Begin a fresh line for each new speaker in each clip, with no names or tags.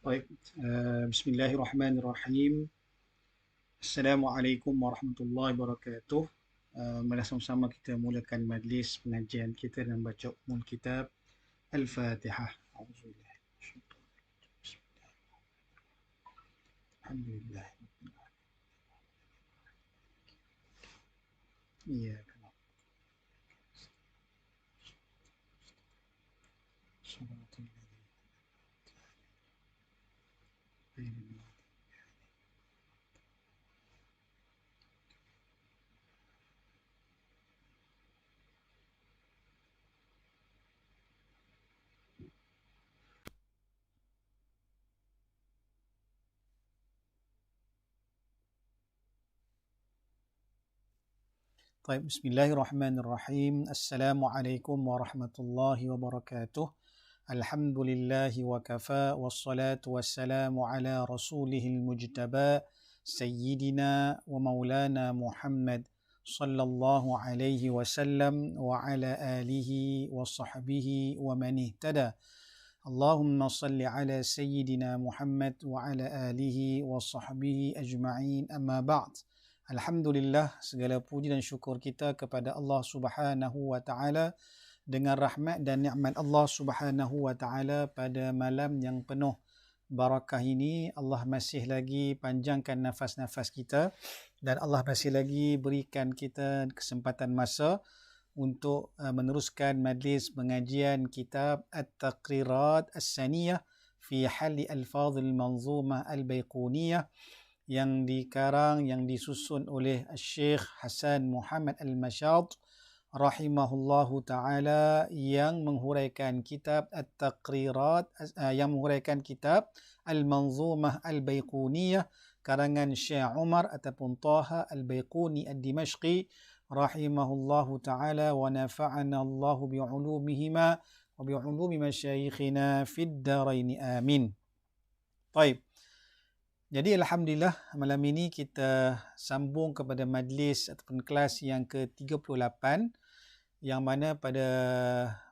Baik, Bismillahirrahmanirrahim. Assalamualaikum warahmatullahi wabarakatuh. Mari sama-sama kita mulakan majlis pengajian kita dan baca Ummul Kitab Al-Fatihah. Auzubillah. Alhamdulillah. Iya, طيب بسم الله الرحمن الرحيم. Assalamualaikum warahmatullahi wabarakatuh. Alhamdulillah wa kafa wassalatu wassalamu ala rasulihil mujtaba sayyidina wa maulana Muhammad sallallahu alaihi wasallam wa ala alihi wa sahbihi wa man ihtada. Allahumma salli ala sayyidina Muhammad wa ala alihi wa sahbihi ajma'in, amma ba'd. Alhamdulillah, segala puji dan syukur kita kepada Allah Subhanahu wa taala. Dengan rahmat dan nikmat Allah Subhanahu wa taala pada malam yang penuh barakah ini, Allah masih lagi panjangkan nafas-nafas kita dan Allah masih lagi berikan kita kesempatan masa untuk meneruskan majlis pengajian kitab At-Taqrirat As-Saniyah fi Halli Al-Fadhil Manzumah Al-Baiquniyah yang dikarang, yang disusun oleh Syekh Hasan Muhammad Al-Mashad rahimahullahu ta'ala, yang menghuraikan kitab At-Taqrirat, yang menghuraikan kitab Al-Manzumah Al-Baiquniyah karangan Syekh Umar ataupun Taha Al-Baiquni Ad-Dimashqi rahimahullahu ta'ala, wa nafa'ana Allahu bi'ulumihima wa bi'ulumi masyayikhina fid daraini amin. Baik. Jadi Alhamdulillah, malam ini kita sambung kepada majlis ataupun kelas yang ke-38, yang mana pada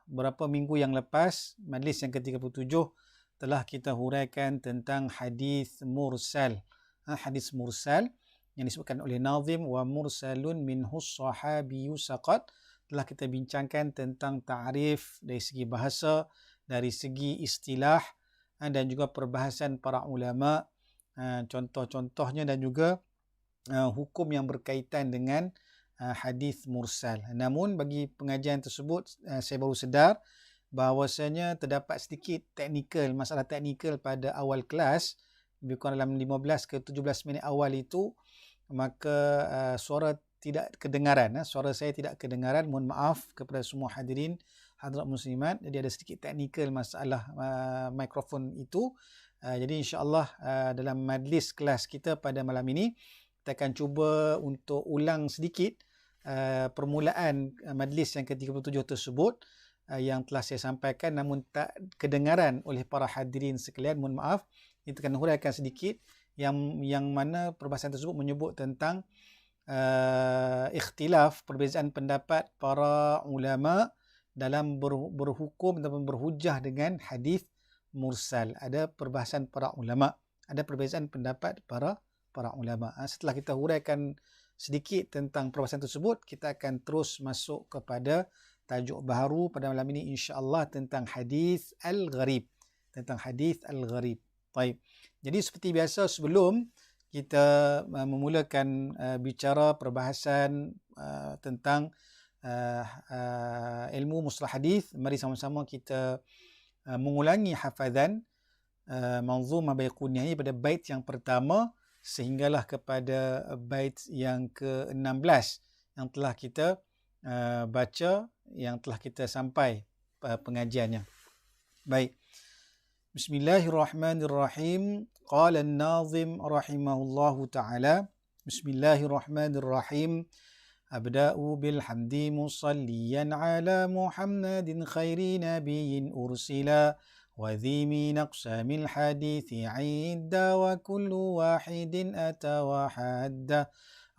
beberapa minggu yang lepas, majlis yang ke-37, telah kita huraikan tentang hadis mursal. Hadis mursal yang disebutkan oleh Nazim, wa mursalun minhus sahabiyyu saqat. Telah kita bincangkan tentang ta'rif dari segi bahasa, dari segi istilah, dan juga perbahasan para ulama, contoh-contohnya dan juga hukum yang berkaitan dengan hadis mursal. Namun bagi pengajian tersebut, saya baru sedar bahawasanya terdapat sedikit masalah teknikal pada awal kelas, lebih kurang dalam 15 ke 17 minit awal itu, maka suara tidak kedengaran. Suara saya tidak kedengaran. Mohon maaf kepada semua hadirin hadirat muslimat. Jadi ada sedikit teknikal masalah mikrofon itu. Jadi insya-Allah dalam majlis kelas kita pada malam ini, kita akan cuba untuk ulang sedikit permulaan majlis yang ke-37 tersebut yang telah saya sampaikan namun tak kedengaran oleh para hadirin sekalian. Mohon maaf. Kita akan huraikan sedikit yang mana perbahasan tersebut menyebut tentang ikhtilaf, perbezaan pendapat para ulama dalam berhukum ataupun berhujah dengan hadis mursal. Ada perbahasan para ulama, ada perbezaan pendapat para ulama. Setelah kita huraikan sedikit tentang perbahasan tersebut, kita akan terus masuk kepada tajuk baru pada malam ini insya-Allah tentang hadis al-gharib, Baik. Jadi seperti biasa, sebelum kita memulakan bicara perbahasan tentang ilmu mustalah hadis, mari sama-sama kita mengulangi hafazan Manzumah Baiquniyah ini pada bait yang pertama sehinggalah kepada bait yang ke-16 yang telah kita baca, yang telah kita sampai pengajiannya. Baik. Bismillahirrahmanirrahim. Qala an-Nazim rahimahullahu ta'ala. Bismillahirrahmanirrahim. Abda'u bilhamdi musalliyan ala Muhammadin khairi nabiyyin ursila wa dhi min aqsamil hadithi 'idda wa kullu wahidin ata wa hadda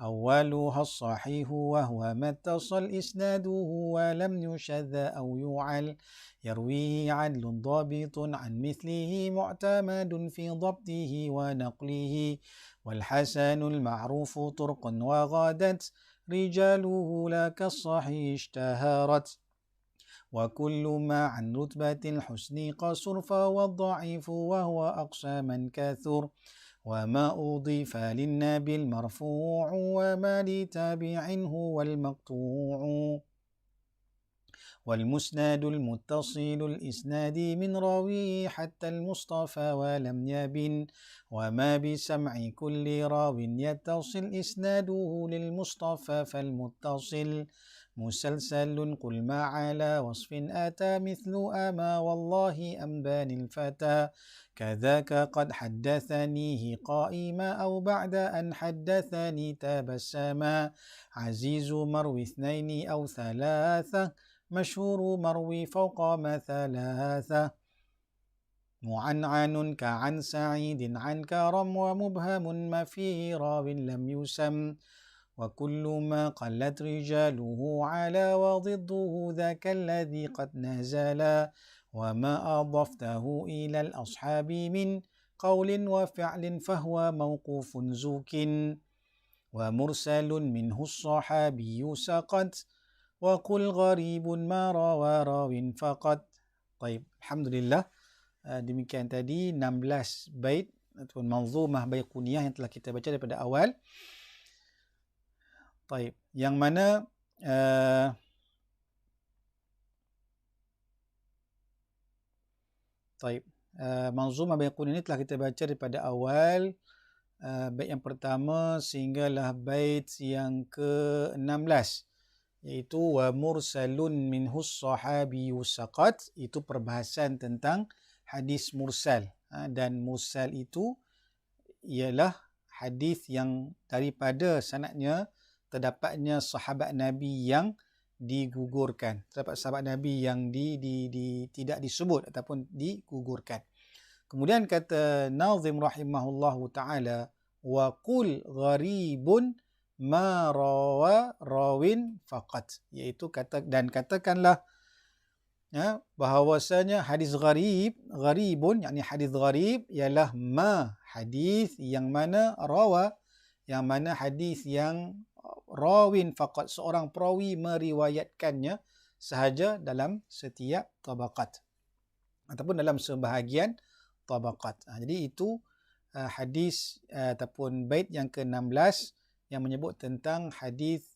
أولها الصحيح وهو ما اتصل إسناده ولم يشذ أو يعل يرويه عدل ضابط عن مثله معتمد في ضبطه ونقله والحسن المعروف طرق وغادت رجاله لا كالصحيح اشتهرت وكل ما عن رتبة الحسن قصر فهو الضعيف وهو أقصى من كثر وما أضيف للنبي المرفوع وما لتابع هو المقطوع والمسند المتصل الإسناد من راويه حتى المصطفى ولم يبن وما بسمع كل راو يتصل إسناده للمصطفى فالمتصل مسلسل قل ما على وصف أتى مثل أما والله أنبان الفتى كذاك قد حدثنيه قائما أو بعد أن حدثني تبسما عزيز مروي اثنين أو ثلاثة مشهور مروي فوق ما ثلاثة معنعن كعن سعيد عن كرم ومبهم ما فيه راو لم يسم وكل ما قلت رجاله على وضده ذاك الذي قد نزل وما أضفته إلى الأصحاب من قول وفعل فهو موقوف زوك ومرسل منه الصحابي سقط وقل غريب ما روى راو فقط. طيب, Alhamdulillah, demikian tadi 16 bait ataupun manzumah baiquniyah yang telah kita baca daripada awal. Taib. Yang mana manzumah baiquniyah ini telah kita baca daripada awal, bait yang pertama sehinggalah bait yang ke-16, iaitu wa mursalun minhus sahabiyyu saqat. Itu perbahasan tentang hadis mursal, dan mursal itu ialah hadis yang daripada sanadnya terdapatnya sahabat Nabi yang digugurkan, terdapat sahabat Nabi yang tidak disebut ataupun digugurkan. Kemudian kata Nazim rahimahullahu ta'ala, wa qul gharibun ma rawa rawin faqat, iaitu katakanlah bahawasanya hadis gharibun, yakni hadis gharib ialah ma, hadis yang mana rawa, yang mana hadis yang rawin faqat, seorang perawi meriwayatkannya sahaja dalam setiap tabaqat ataupun dalam sebahagian tabaqat. Jadi itu hadis ataupun bait yang ke-16 yang menyebut tentang hadis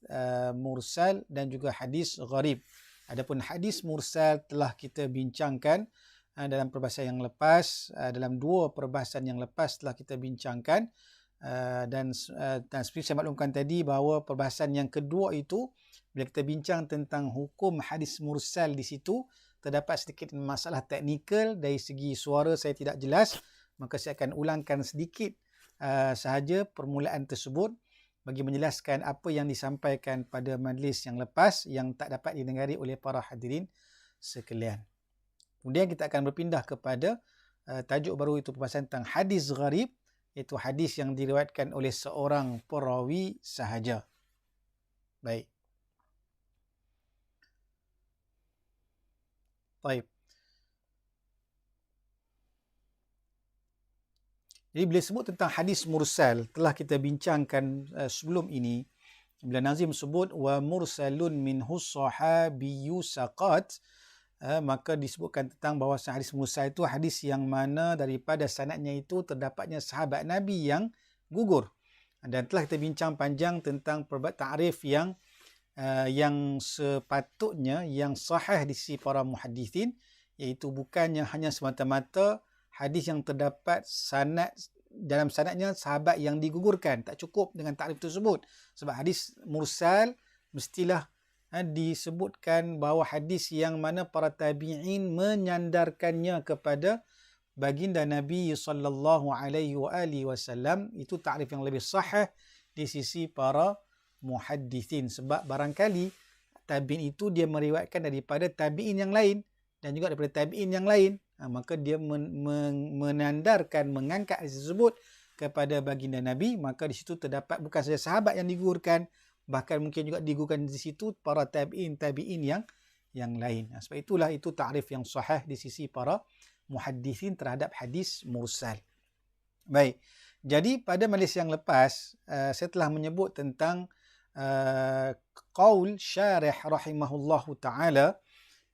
mursal dan juga hadis gharib. Adapun hadis mursal telah kita bincangkan dalam perbahasan yang lepas, dalam dua perbahasan yang lepas telah kita bincangkan, dan seperti saya maklumkan tadi bahawa perbahasan yang kedua itu bila kita bincang tentang hukum hadis mursal, di situ terdapat sedikit masalah teknikal dari segi suara saya tidak jelas, maka saya akan ulangkan sedikit sahaja permulaan tersebut bagi menjelaskan apa yang disampaikan pada majlis yang lepas yang tak dapat didengari oleh para hadirin sekalian. Kemudian kita akan berpindah kepada tajuk baru, itu perbahasan tentang hadis gharib, iaitu hadis yang diriwayatkan oleh seorang perawi sahaja. Baik. Baik. Jadi bila sebut tentang hadis mursal, telah kita bincangkan sebelum ini, bila Nazim sebut wa mursalun minhus sahabiyyu saqat, maka disebutkan tentang bahawa hadis mursal itu hadis yang mana daripada sanadnya itu terdapatnya sahabat Nabi yang gugur. Dan telah kita bincang panjang tentang ta'rif yang sepatutnya, yang sahih di sisi para muhaddithin, iaitu bukannya hanya semata-mata hadis yang terdapat dalam sanadnya sahabat yang digugurkan. Tak cukup dengan takrif tersebut. Sebab hadis mursal mestilah disebutkan bahawa hadis yang mana para tabi'in menyandarkannya kepada baginda Nabi sallallahu alaihi wasallam, itu takrif yang lebih sahih di sisi para muhaddithin. Sebab barangkali tabi'in itu dia meriwayatkan daripada tabi'in yang lain dan juga daripada tabi'in yang lain, maka dia menandarkan, mengangkat hadis tersebut kepada baginda Nabi, maka di situ terdapat bukan saja sahabat yang digugurkan, bahkan mungkin juga digugurkan di situ para tabi'in yang lain. Sebab itulah itu ta'rif yang sahih di sisi para muhaddithin terhadap hadis mursal. Baik. Jadi pada majlis yang lepas saya telah menyebut tentang qaul syarih rahimahullahu taala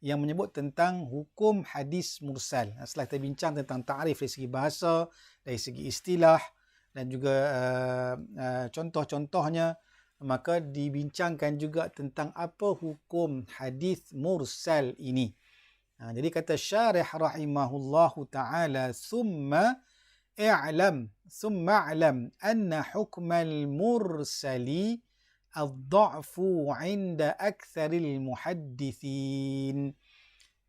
yang menyebut tentang hukum hadis mursal. Setelah kita bincang tentang ta'rif dari segi bahasa, dari segi istilah dan juga contoh-contohnya, maka dibincangkan juga tentang apa hukum hadis mursal ini. Jadi kata syarih rahimahullahu taala, summa i'lam anna hukmal mursali ad-dha'fu 'inda aktsaril muhaddithin.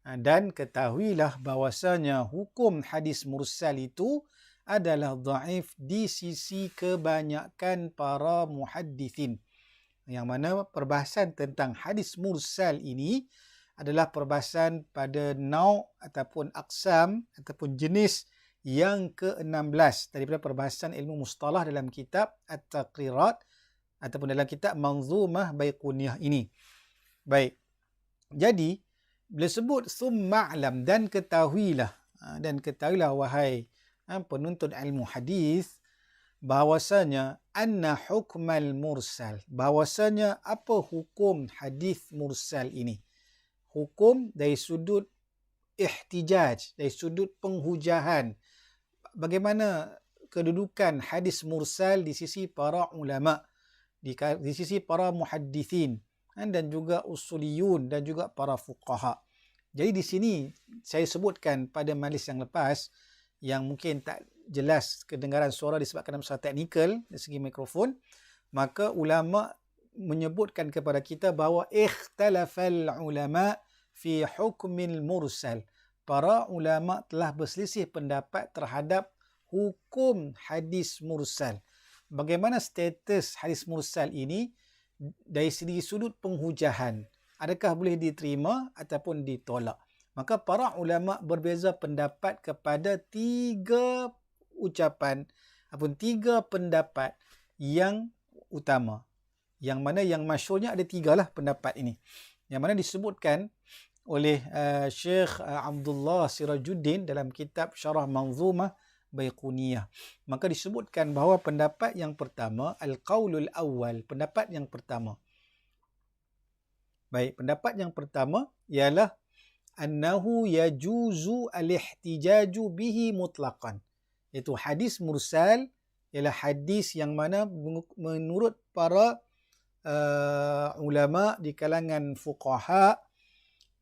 Dan ketahuilah bahwasanya hukum hadis mursal itu adalah dhaif di sisi kebanyakan para muhaddithin. Yang mana perbahasan tentang hadis mursal ini adalah perbahasan pada nau' ataupun aqsam ataupun jenis yang ke-16 daripada perbahasan ilmu mustalah dalam kitab At-Taqrirat ataupun dalam kitab Manzumah Baiquniyah ini. Baik. Jadi bila sebut summa'lam dan ketahuilah wahai penuntut ilmu hadis, bahawasanya anna hukmal mursal, bahawasanya apa hukum hadis mursal ini. Hukum dari sudut ihtijaj, dari sudut penghujahan. Bagaimana kedudukan hadis mursal di sisi para ulama, di sisi para muhaddithin dan juga usuliyun dan juga para fuqaha. Jadi di sini saya sebutkan pada majlis yang lepas yang mungkin tak jelas kedengaran suara disebabkan masalah teknikal dari segi mikrofon, maka ulama menyebutkan kepada kita bahawa ikhtalafal ulama fi hukmil mursal. Para ulama telah berselisih pendapat terhadap hukum hadis mursal. Bagaimana status hadis mursal ini dari segi sudut penghujahan? Adakah boleh diterima ataupun ditolak? Maka para ulama berbeza pendapat kepada 3 ucapan ataupun 3 pendapat yang utama. Yang mana yang masyhurnya ada 3 lah pendapat ini. Yang mana disebutkan oleh Syekh Abdullah Sirajuddin dalam kitab Syarah Manzumah Baiquniyah. Maka disebutkan bahawa pendapat yang pertama, al-qaulul awal, pendapat yang pertama. Baik, pendapat yang pertama ialah annahu yajuzu al-ihtijaju bihi mutlaqan. Iaitu hadis mursal ialah hadis yang mana menurut para ulama di kalangan fuqaha,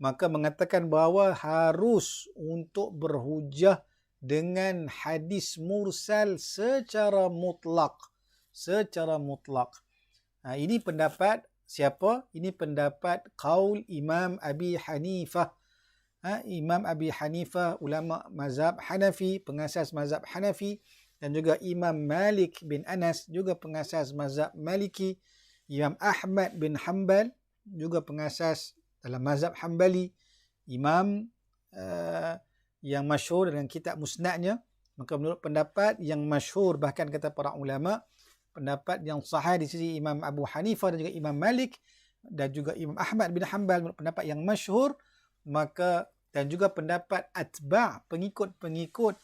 maka mengatakan bahawa harus untuk berhujah dengan hadis mursal secara mutlak. Secara mutlak. Ini pendapat siapa? Ini pendapat qaul Imam Abi Hanifah. Imam Abi Hanifah, ulama mazhab Hanafi, pengasas mazhab Hanafi, dan juga Imam Malik bin Anas, juga pengasas mazhab Maliki. Imam Ahmad bin Hanbal, juga pengasas dalam mazhab Hanbali. Imam yang masyhur dengan kitab musnadnya. Maka menurut pendapat yang masyhur, bahkan kata para ulama, pendapat yang sahih di sisi Imam Abu Hanifah dan juga Imam Malik dan juga Imam Ahmad bin Hanbal, menurut pendapat yang masyhur, maka dan juga pendapat atba', pengikut-pengikut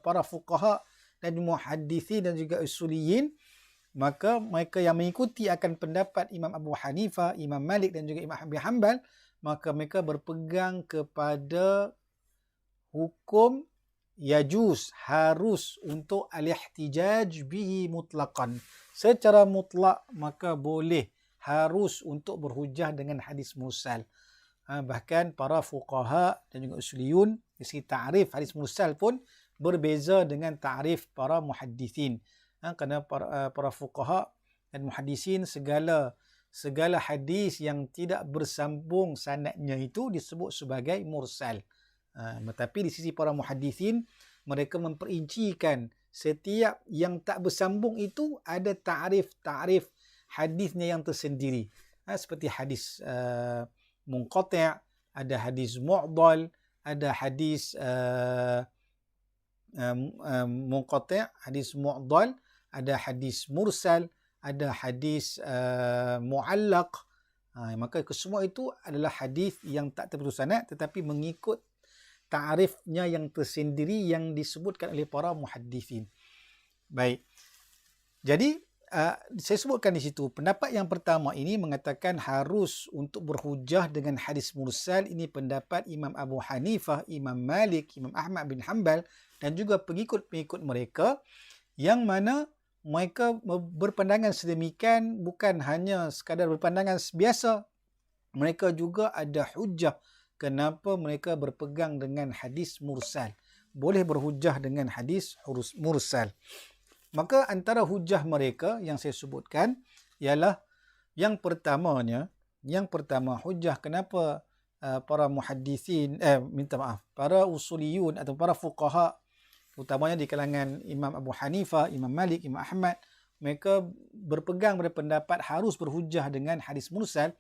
para fuqaha dan muhaddithin dan juga usuliyin, maka mereka yang mengikuti akan pendapat Imam Abu Hanifah, Imam Malik dan juga Imam Abi Hanbal, maka mereka berpegang kepada hukum yajuz, harus untuk al-ihtijaj bihi mutlaqan. Secara mutlak maka boleh, harus untuk berhujah dengan hadis mursal. Bahkan para fuqaha dan juga usuliyun di segi ta'rif hadis mursal pun berbeza dengan ta'rif para muhaddithin. Kerana para fuqaha dan muhaddisin segala hadis yang tidak bersambung sanadnya itu disebut sebagai mursal. Tetapi di sisi para muhaddithin, mereka memperincikan setiap yang tak bersambung itu ada ta'rif hadisnya yang tersendiri. Seperti hadis munqati', ada hadis mu'dal, ada hadis munqati', hadis mu'dal, ada hadis mursal, ada hadis mu'allaq. Maka kesemua itu adalah hadis yang tak terputus sanad tetapi mengikut ta'rifnya yang tersendiri yang disebutkan oleh para muhaddithin. Baik. Jadi saya sebutkan di situ pendapat yang pertama ini mengatakan harus untuk berhujah dengan hadis mursal. Ini pendapat Imam Abu Hanifah, Imam Malik, Imam Ahmad bin Hanbal dan juga pengikut-pengikut mereka yang mana mereka berpandangan sedemikian bukan hanya sekadar berpandangan biasa. Mereka juga ada hujah kenapa mereka berpegang dengan hadis mursal. Boleh berhujah dengan hadis mursal. Maka antara hujah mereka yang saya sebutkan ialah yang pertama hujah kenapa para muhaddithin para usuliyun atau para fuqaha utamanya di kalangan Imam Abu Hanifah, Imam Malik, Imam Ahmad, mereka berpegang pada pendapat harus berhujah dengan hadis mursal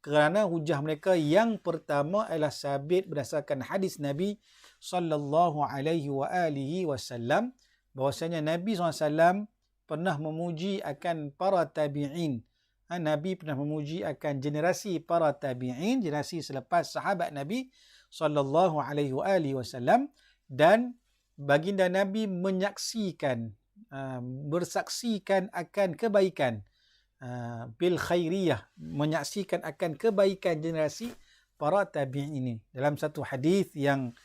kerana hujah mereka yang pertama adalah sabit berdasarkan hadis Nabi sallallahu alaihi wasallam bahwasanya Nabi SAW pernah memuji akan para tabi'in. Nabi pernah memuji akan generasi para tabi'in, generasi selepas sahabat Nabi sallallahu alaihi wasallam, dan baginda Nabi menyaksikan, bersaksikan akan kebaikan, bil khairiyah, menyaksikan akan kebaikan generasi para tabi'in ini. Dalam satu hadis yang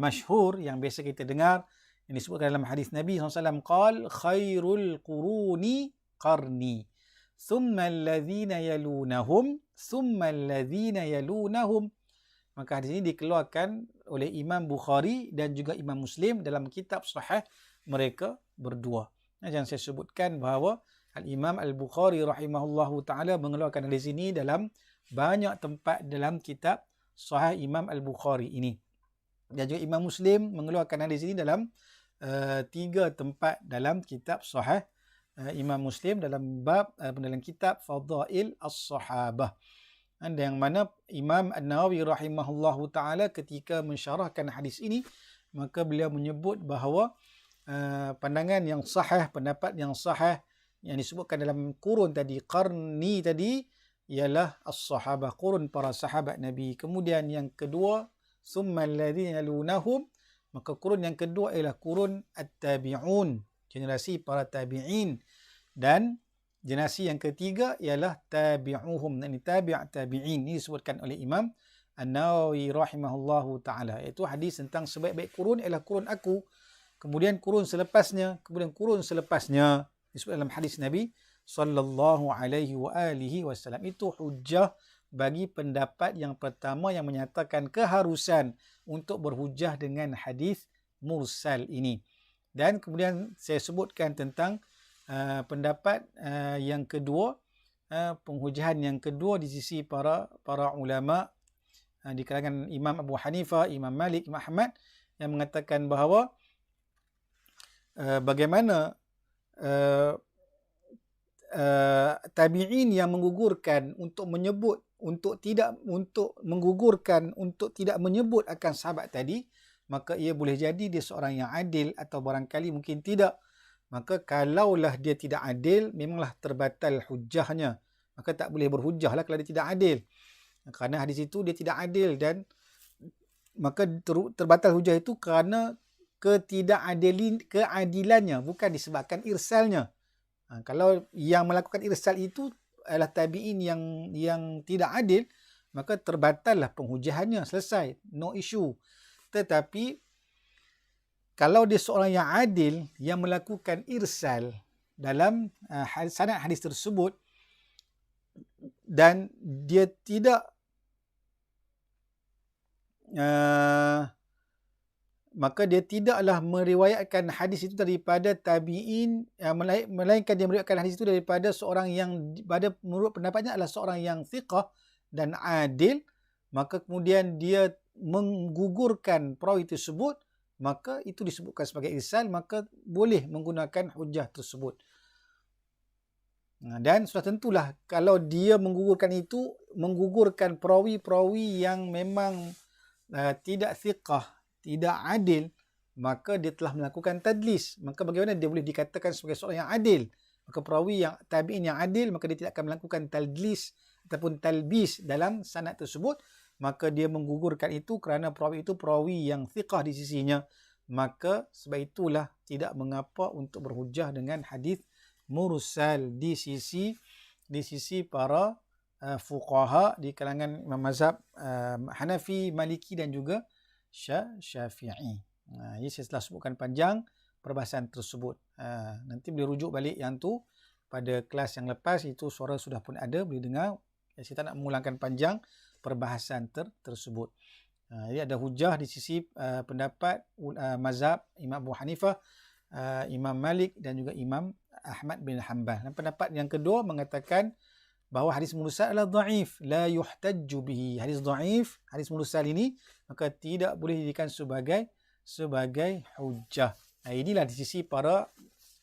masyhur yang biasa kita dengar, yang disebutkan dalam hadis Nabi SAW, qal khairul quruni qarni thumma alladhina yalunahum thumma alladhina yalunahum. Maka hadis ini dikeluarkan oleh Imam Bukhari dan juga Imam Muslim dalam kitab sahih mereka berdua. Yang saya sebutkan bahawa Al-Imam Al-Bukhari rahimahullahu ta'ala mengeluarkan hadis ini dalam banyak tempat dalam kitab sahih Imam Al-Bukhari ini. Dan juga Imam Muslim mengeluarkan hadis ini dalam 3 tempat dalam kitab sahih Imam Muslim dalam bab dalam kitab Fadail As-Sahabah. Yang mana Imam An-Nawawi rahimahullahu ta'ala ketika mensyarahkan hadis ini, maka beliau menyebut bahawa pandangan yang sahih, pendapat yang sahih yang disebutkan dalam kurun tadi, qarni tadi, ialah as-sahabah, kurun para sahabat Nabi. Kemudian yang kedua, summa alladhina yalunahum, maka kurun yang kedua ialah kurun at-tabi'un, generasi para tabi'in. Dan generasi yang ketiga ialah tabi'uhum, ini tabi'in. Ini disebutkan oleh Imam An-Nawawi rahimahullahu ta'ala. Iaitu hadis tentang sebaik-baik kurun ialah kurun aku. Kemudian kurun selepasnya, kemudian kurun selepasnya. Disebut dalam hadis Nabi sallallahu alaihi wa alihi wasallam. Itu hujah bagi pendapat yang pertama yang menyatakan keharusan untuk berhujah dengan hadis mursal ini. Dan kemudian saya sebutkan tentang pendapat yang kedua, penghujahan yang kedua di sisi para ulama di kalangan Imam Abu Hanifah, Imam Malik, Imam Ahmad, yang mengatakan bahawa bagaimana tabi'in yang menggugurkan untuk tidak menyebut akan sahabat tadi, maka ia boleh jadi dia seorang yang adil atau barangkali mungkin tidak. Maka kalaulah dia tidak adil, memanglah terbatal hujahnya. Maka tak boleh berhujahlah kalau dia tidak adil. Kerana hadis itu dia tidak adil, dan maka terbatal hujah itu kerana keadilannya, bukan disebabkan irsalnya. Kalau yang melakukan irsal itu adalah tabi'in yang tidak adil, maka terbatallah penghujahannya, selesai, no issue. Tetapi kalau dia seorang yang adil yang melakukan irsal dalam sanad hadis tersebut, dan dia tidak maka dia tidaklah meriwayatkan hadis itu daripada tabi'in, melainkan dia meriwayatkan hadis itu daripada seorang yang menurut pendapatnya adalah seorang yang thiqah dan adil, maka kemudian dia menggugurkan perawi tersebut, maka itu disebutkan sebagai irsal, maka boleh menggunakan hujah tersebut. Dan sudah tentulah kalau dia menggugurkan perawi-perawi yang memang tidak thiqah, tidak adil, maka dia telah melakukan tadlis. Maka bagaimana dia boleh dikatakan sebagai seorang yang adil? Maka perawi yang tabi'in yang adil, maka dia tidak akan melakukan tadlis ataupun talbis dalam sanad tersebut. Maka dia menggugurkan itu kerana perawi itu perawi yang thiqah di sisinya. Maka sebab itulah tidak mengapa untuk berhujah dengan hadis mursal di sisi para fuqaha di kalangan Imam mazhab Hanafi, Maliki dan juga Syafi'i. Ini saya telah sebutkan panjang perbahasan tersebut. Nanti boleh rujuk balik yang tu pada kelas yang lepas, itu suara sudah pun ada, boleh dengar. Saya tak nak mengulangkan panjang perbahasan tersebut. Jadi ada hujah di sisi pendapat mazhab Imam Abu Hanifah, Imam Malik dan juga Imam Ahmad bin Hanbal. Dan pendapat yang kedua mengatakan bahawa hadis mursal adalah dhaif, la yuhtajju bihi. Hadis dhaif, hadis mursal ini maka tidak boleh dijadikan sebagai hujjah. Inilah di sisi para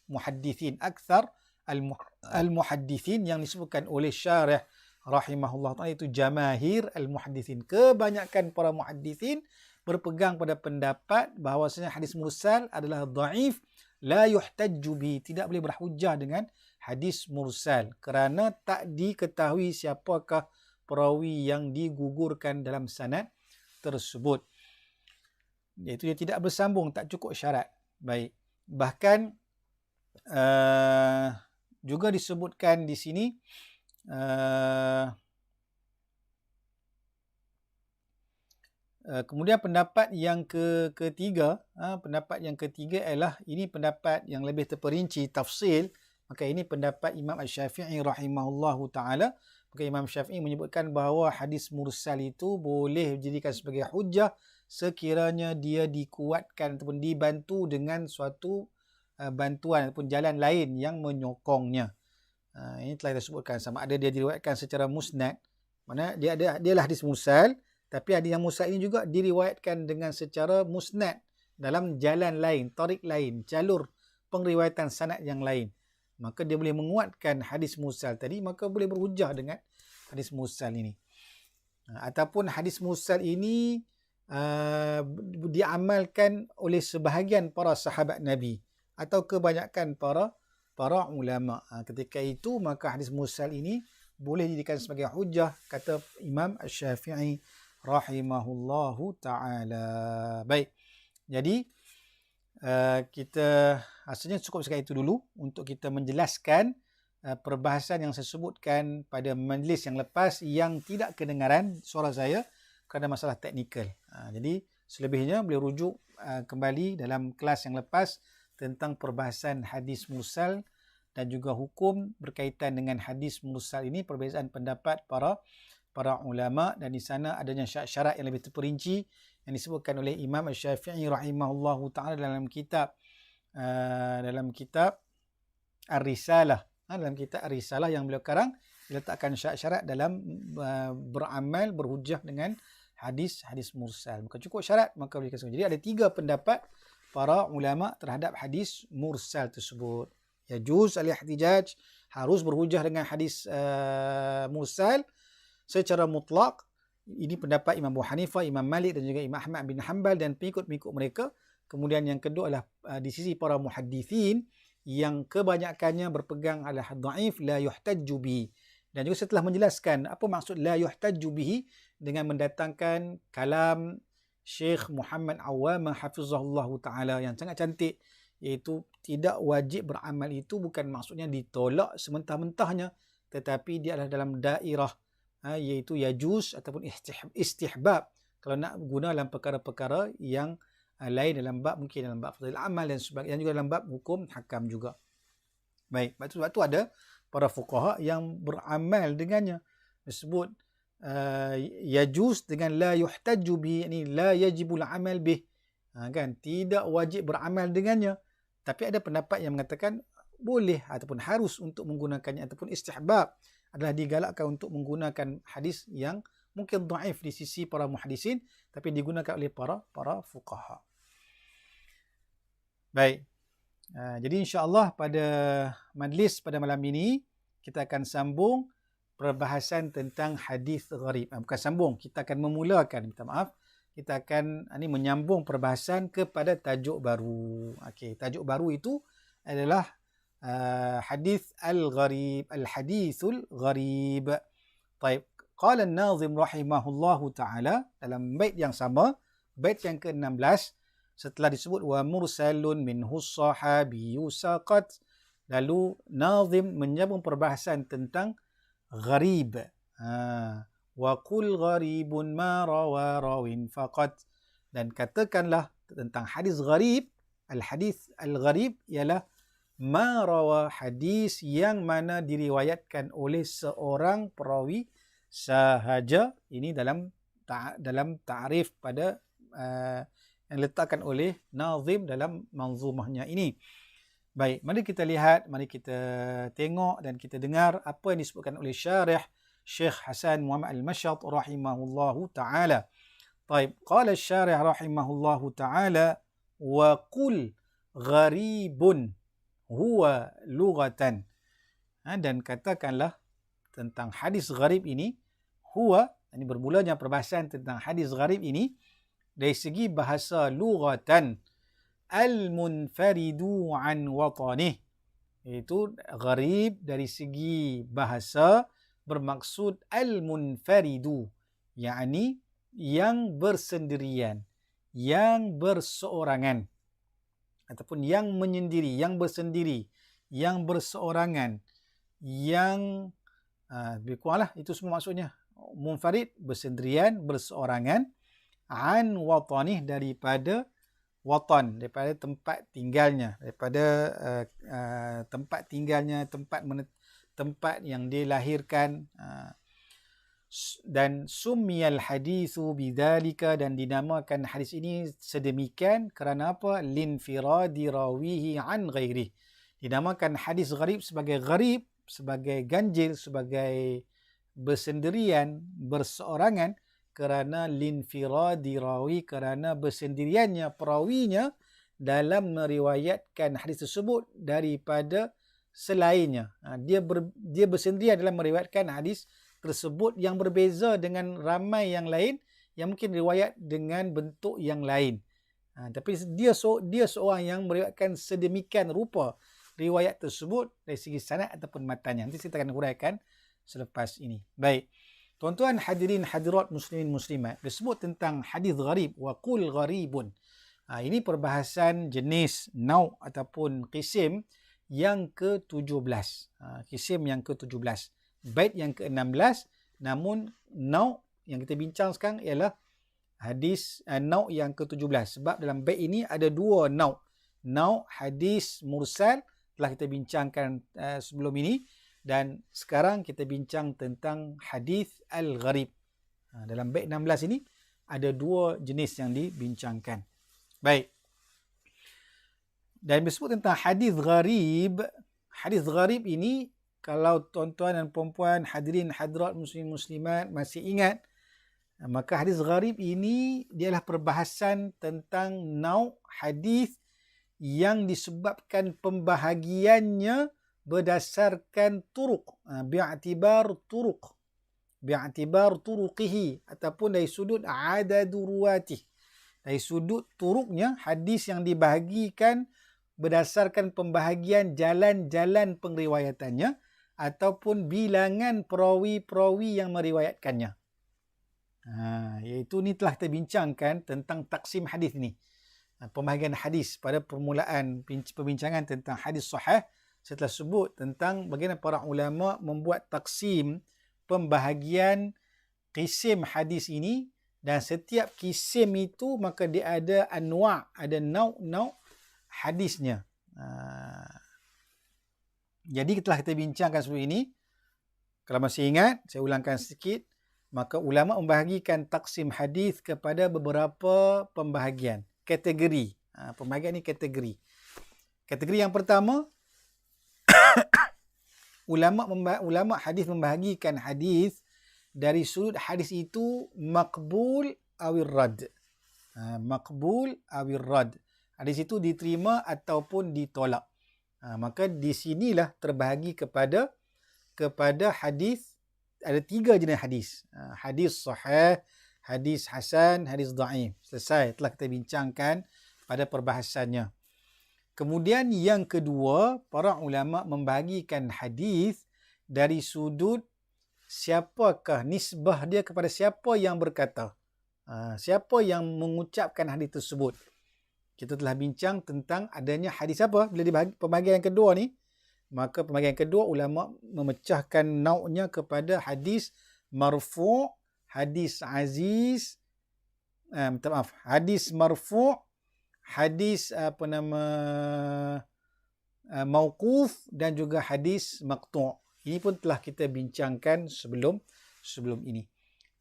muhaddithin, akthar al-muhaddithin yang disebutkan oleh syarih rahimahullah ta'ala, itu jamahir al-muhaddithin. Kebanyakan para muhaddithin berpegang pada pendapat bahawasanya hadis mursal adalah dhaif, la yuhtajju bihi, tidak boleh berhujjah dengan hadis mursal kerana tak diketahui siapakah perawi yang digugurkan dalam sanad tersebut. Iaitu dia tidak bersambung, tak cukup syarat. Baik. Bahkan juga disebutkan di sini kemudian pendapat yang ketiga, pendapat yang ketiga ialah ini pendapat yang lebih terperinci tafsil. Maka ini pendapat Imam Asy-Syafi'i rahimahullahu taala. Maka Imam Syafi'i menyebutkan bahawa hadis mursal itu boleh dijadikan sebagai hujjah sekiranya dia dikuatkan ataupun dibantu dengan suatu bantuan ataupun jalan lain yang menyokongnya. Ini telah disebutkan, sama ada dia diriwayatkan secara musnad, mana dialah hadis mursal, tapi hadis yang mursal ini juga diriwayatkan dengan secara musnad dalam jalan lain, tarik lain, jalur pengriwayatan sanad yang lain. Maka dia boleh menguatkan hadis mursal tadi, maka boleh berhujjah dengan hadis mursal ini. Ataupun hadis mursal ini diamalkan oleh sebahagian para sahabat Nabi atau kebanyakan para ulama. Ketika itu maka hadis mursal ini boleh dijadikan sebagai hujjah, kata Imam Asy-Syafi'i rahimahullahu taala. Baik. Jadi kita rasanya cukup sekali itu dulu untuk kita menjelaskan perbahasan yang saya sebutkan pada majlis yang lepas yang tidak kedengaran suara saya kerana masalah teknikal. Jadi selebihnya boleh rujuk kembali dalam kelas yang lepas tentang perbahasan hadis mursal dan juga hukum berkaitan dengan hadis mursal ini, perbezaan pendapat para ulama, dan di sana adanya syarat-syarat yang lebih terperinci yang disebutkan oleh Imam Asy-Syafi'i rahimahullahu taala dalam kitab Ar-Risalah. Dalam kitab Ar-Risalah yang beliau karang, diletakkan syarat-syarat dalam beramal, berhujjah dengan hadis mursal. Bukan cukup syarat, maka boleh kasih. Jadi ada 3 pendapat para ulama terhadap hadis mursal tersebut. Yajuz al-ihtijaj, harus berhujjah dengan hadis mursal secara mutlak. Ini pendapat Imam Abu Hanifah, Imam Malik dan juga Imam Ahmad bin Hanbal dan pengikut-pengikut mereka. Kemudian yang kedua adalah di sisi para muhaddithin yang kebanyakannya berpegang adalah dhaif, la yuhtajju bihi. Dan juga setelah menjelaskan apa maksud la yuhtajju bihi dengan mendatangkan kalam Syekh Muhammad Awwamah hafizahullah taala yang sangat cantik, iaitu tidak wajib beramal itu bukan maksudnya ditolak sementah-mentahnya, tetapi dia adalah dalam dairah iaitu yajuz ataupun istihbab kalau nak guna dalam perkara-perkara yang lain, dalam bab mungkin dalam bab fadhil amal dan sebagainya, juga dalam bab hukum hakam juga. Baik, sebab tu ada para fuqaha yang beramal dengannya. Disebut yajuz dengan la yuhtajju bi, ini la yajibul amal bih. Kan, tidak wajib beramal dengannya. Tapi ada pendapat yang mengatakan boleh ataupun harus untuk menggunakannya, ataupun istihbab adalah digalakkan untuk menggunakan hadis yang mungkin dhaif di sisi para muhaddisin tapi digunakan oleh para fuqaha. Baik. Jadi insya-Allah pada majlis pada malam ini kita akan sambung perbahasan tentang hadis gharib. Bukan sambung, kita akan memulakan, minta maaf, kita akan ini menyambung perbahasan kepada tajuk baru. Okey, tajuk baru itu adalah hadis al-gharib, al-hadithul gharib. Baik, qala an-nazim rahimahullahu taala dalam bait yang sama, bait yang ke-16, setelah disebut wa mursalun minhu sahabiyyu saqat, lalu nazim menyambung perbahasan tentang gharib. Wa qul gharibun ma rawa rawin faqat, dan katakanlah tentang hadis gharib, al-hadis al-gharib ialah ma rawa, hadis yang mana diriwayatkan oleh seorang perawi sahaja. Ini dalam ta'rif pada yang diletakkan oleh nazim dalam manzumahnya ini. Baik, mari kita lihat, mari kita tengok dan kita dengar apa yang disebutkan oleh syarih Syekh Hasan Muhammad Al-Mashyat rahimahullahu ta'ala. Baik, qala syarih rahimahullahu ta'ala wa qul gharibun huwa lughatan. Dan katakanlah tentang hadis gharib ini, huwa, ini bermulanya perbahasan tentang hadis gharib ini dari segi bahasa lughatan, al-munfaridu an watanih, iaitu gharib dari segi bahasa bermaksud al-munfaridu, yakni yang bersendirian, yang berseorangan, ataupun yang menyendiri, yang bersendiri, yang berseorangan, yang lebih kuranglah itu semua maksudnya. Munfarid, bersendirian, berseorangan, an watanih, daripada watan, daripada tempat tinggalnya, daripada tempat tinggalnya, tempat yang dilahirkan. Dan summiyal hadithu bidzalika, dan dinamakan hadis ini sedemikian kerana apa? Linfiradi rawihi an ghairi, dinamakan hadis gharib sebagai gharib, sebagai ganjil, sebagai bersendirian, berseorangan, kerana linfiradi rawi, kerana bersendiriannya perawinya dalam meriwayatkan hadis tersebut daripada selainnya. Dia bersendirian dalam meriwayatkan hadis tersebut yang berbeza dengan ramai yang lain yang mungkin riwayat dengan bentuk yang lain. Tapi dia seorang yang meriwayatkan sedemikian rupa riwayat tersebut dari segi sanad ataupun matanya. Nanti saya akan huraikan selepas ini. Baik. Tuan-tuan hadirin hadirat muslimin muslimat, disebut tentang hadis gharib, wa qul gharibun. Ini perbahasan jenis nau' ataupun kisim yang ke-17. Kisim yang ke-17. Bait yang ke-16, namun nau' yang kita bincang sekarang ialah hadis nau' yang ke-17. Sebab dalam bait ini ada dua nau'. Nau' hadis mursal telah kita bincangkan sebelum ini, dan sekarang kita bincang tentang hadis al-gharib. Dalam bait 16 ini ada dua jenis yang dibincangkan. Baik. Dan disebut tentang hadis gharib. Hadis gharib ini, kalau tuan-tuan dan puan-puan hadirin hadirat muslim muslimat masih ingat, maka hadis gharib ini dia adalah perbahasan tentang nau' hadis yang disebabkan pembahagiannya berdasarkan turuq, bi'atibar turuqihi, ataupun dari sudut adadu ruwatih, dari sudut turuknya, hadis yang dibahagikan berdasarkan pembahagian jalan-jalan pengriwayatannya ataupun bilangan perawi-perawi yang meriwayatkannya. Iaitu ni telah kita bincangkan tentang taksim hadis ni. Pembahagian hadis pada permulaan perbincangan tentang hadis sahih, saya telah sebut tentang bagaimana para ulama membuat taksim pembahagian kisim hadis ini, dan setiap kisim itu maka dia ada anwa', ada nau' hadisnya. Jadi telah kita bincangkan sebelum ini. Kalau masih ingat, saya ulangkan sedikit. Maka ulama membahagikan taksim hadis kepada beberapa pembahagian, kategori. Pembahagian ini kategori. Kategori yang pertama, ulama hadis membahagikan hadis dari sudut hadis itu maqbul awir rad. Maqbul awir rad. Hadis itu diterima ataupun ditolak. Maka di sinilah terbahagi kepada hadis, ada tiga jenis hadis. Hadis sahih, hadis hasan, hadis dhaif. Selesai, telah kita bincangkan pada perbahasannya. Kemudian yang kedua, para ulama membahagikan hadis dari sudut siapakah nisbah dia kepada siapa yang berkata. Siapa yang mengucapkan hadis tersebut. Kita telah bincang tentang adanya hadis apa? Bila dibahagi pembahagian yang kedua ni, maka pembahagian kedua ulama memecahkan nau'nya kepada hadis marfu', hadis aziz, hadis marfu', hadis mauquf dan juga hadis maqtu'. Ini pun telah kita bincangkan sebelum ini.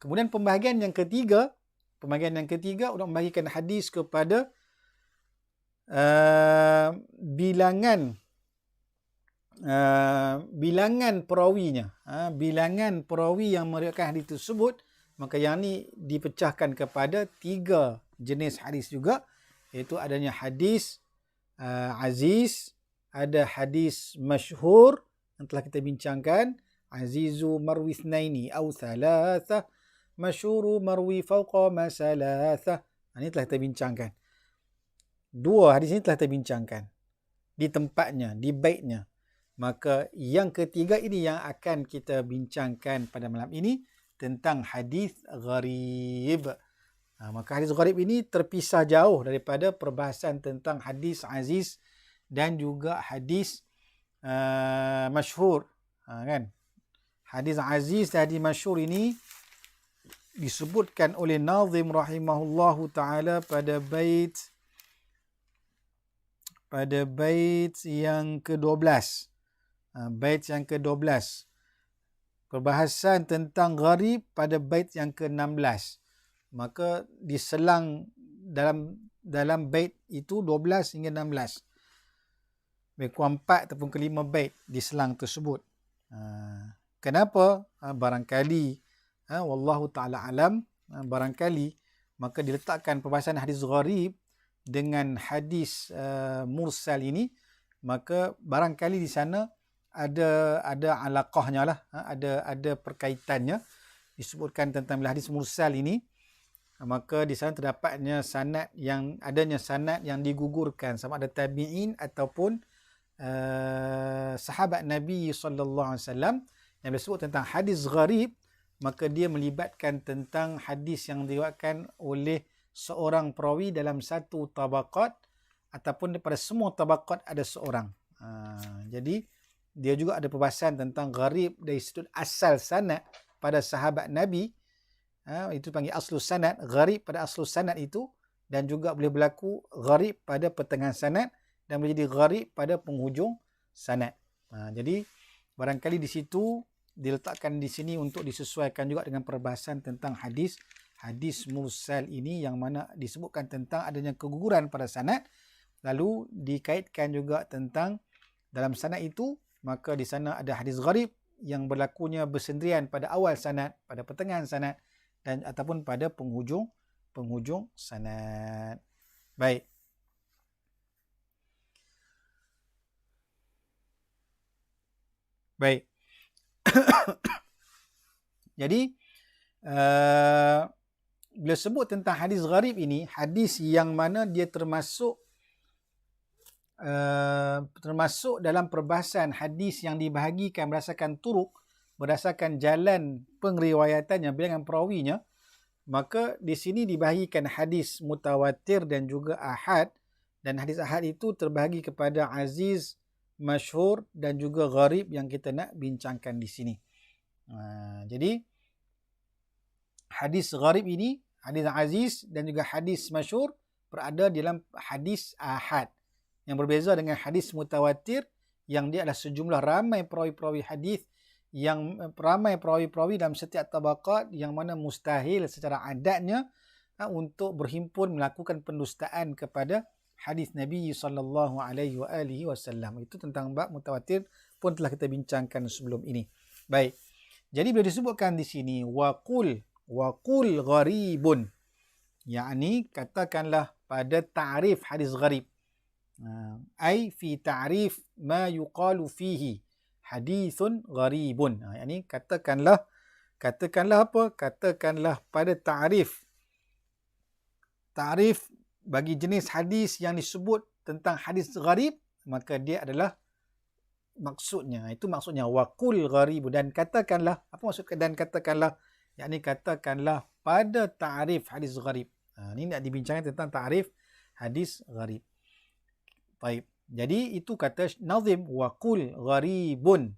Kemudian pembahagian yang ketiga untuk membahagikan hadis kepada bilangan perawinya, bilangan perawi yang meriwayatkan hadis tersebut, maka yang ni dipecahkan kepada 3 jenis hadis juga, iaitu adanya hadis aziz, ada hadis masyhur yang telah kita bincangkan, azizu marwi ithnaini aw thalatha, masyhuru marwi fawqa ma salatha. Ini telah kita bincangkan. 2 hadis ini telah kita bincangkan di tempatnya, di baitnya. Maka yang ketiga ini yang akan kita bincangkan pada malam ini, tentang hadis gharib. Maka hadis gharib ini terpisah jauh daripada perbahasan tentang hadis aziz dan juga hadis masyhur. Kan? Hadis aziz dan hadis masyhur ini disebutkan oleh Nazim rahimahullahu ta'ala pada bait yang ke-12. Bait yang ke-12. Perbahasan tentang gharib pada bait yang ke-16. Maka diselang dalam bait itu 12 hingga 16. Lebih kurang 4 ataupun ke-5 bait diselang tersebut. Kenapa? Barangkali wallahu ta'ala alam, barangkali maka diletakkan perbahasan hadis gharib dengan hadis mursal ini, maka barangkali di sana ada alaqahnya lah, ada perkaitannya. Disebutkan tentang hadis mursal ini, maka di sana terdapatnya adanya sanad yang digugurkan, sama ada tabi'in ataupun sahabat Nabi SAW. Yang disebut tentang hadis gharib, maka dia melibatkan tentang hadis yang diriwayatkan oleh seorang perawi dalam satu tabaqat, ataupun daripada semua tabaqat ada seorang. Jadi dia juga ada perbahasan tentang gharib dari sudut asal sanad pada sahabat Nabi. Itu panggil aslu sanad, gharib pada aslu sanad itu, dan juga boleh berlaku gharib pada pertengahan sanad dan boleh jadi gharib pada penghujung sanad. Jadi barangkali di situ diletakkan di sini untuk disesuaikan juga dengan perbahasan tentang hadis mursal ini, yang mana disebutkan tentang adanya keguguran pada sanad, lalu dikaitkan juga tentang dalam sanad itu, maka di sana ada hadis gharib yang berlakunya bersendirian pada awal sanad, pada pertengahan sanad, dan ataupun pada penghujung sanad. Baik. Jadi bila sebut tentang hadis gharib ini, hadis yang mana dia termasuk dalam perbahasan hadis yang dibahagikan berdasarkan turuk, berdasarkan jalan pengriwayatannya, bilangan perawinya, maka di sini dibahagikan hadis mutawatir dan juga ahad, dan hadis ahad itu terbahagi kepada aziz, masyhur dan juga gharib yang kita nak bincangkan di sini. Jadi hadis gharib ini, hadis aziz dan juga hadis masyhur berada dalam hadis ahad, yang berbeza dengan hadis mutawatir yang dia adalah sejumlah ramai perawi-perawi hadis, yang ramai perawi-perawi dalam setiap tabaqat, yang mana mustahil secara adatnya untuk berhimpun melakukan pendustaan kepada hadis Nabi SAW. Itu tentang bab mutawatir pun telah kita bincangkan sebelum ini. Baik. Jadi bila disebutkan di sini waqul gharibun, yakni katakanlah pada ta'rif hadis gharib, ai fi ta'rif ma yuqalu fihi hadithun gharibun, yakni katakanlah katakanlah apa? Katakanlah pada ta'rif bagi jenis hadis yang disebut tentang hadis gharib, maka dia adalah maksudnya. Itu maksudnya waqul gharib, dan katakanlah, apa maksud dan katakanlah? Yakni katakanlah pada ta'rif hadis gharib. Ini nak dibincangkan tentang ta'rif hadis gharib. Baik. Jadi itu kata nazim waqul gharibun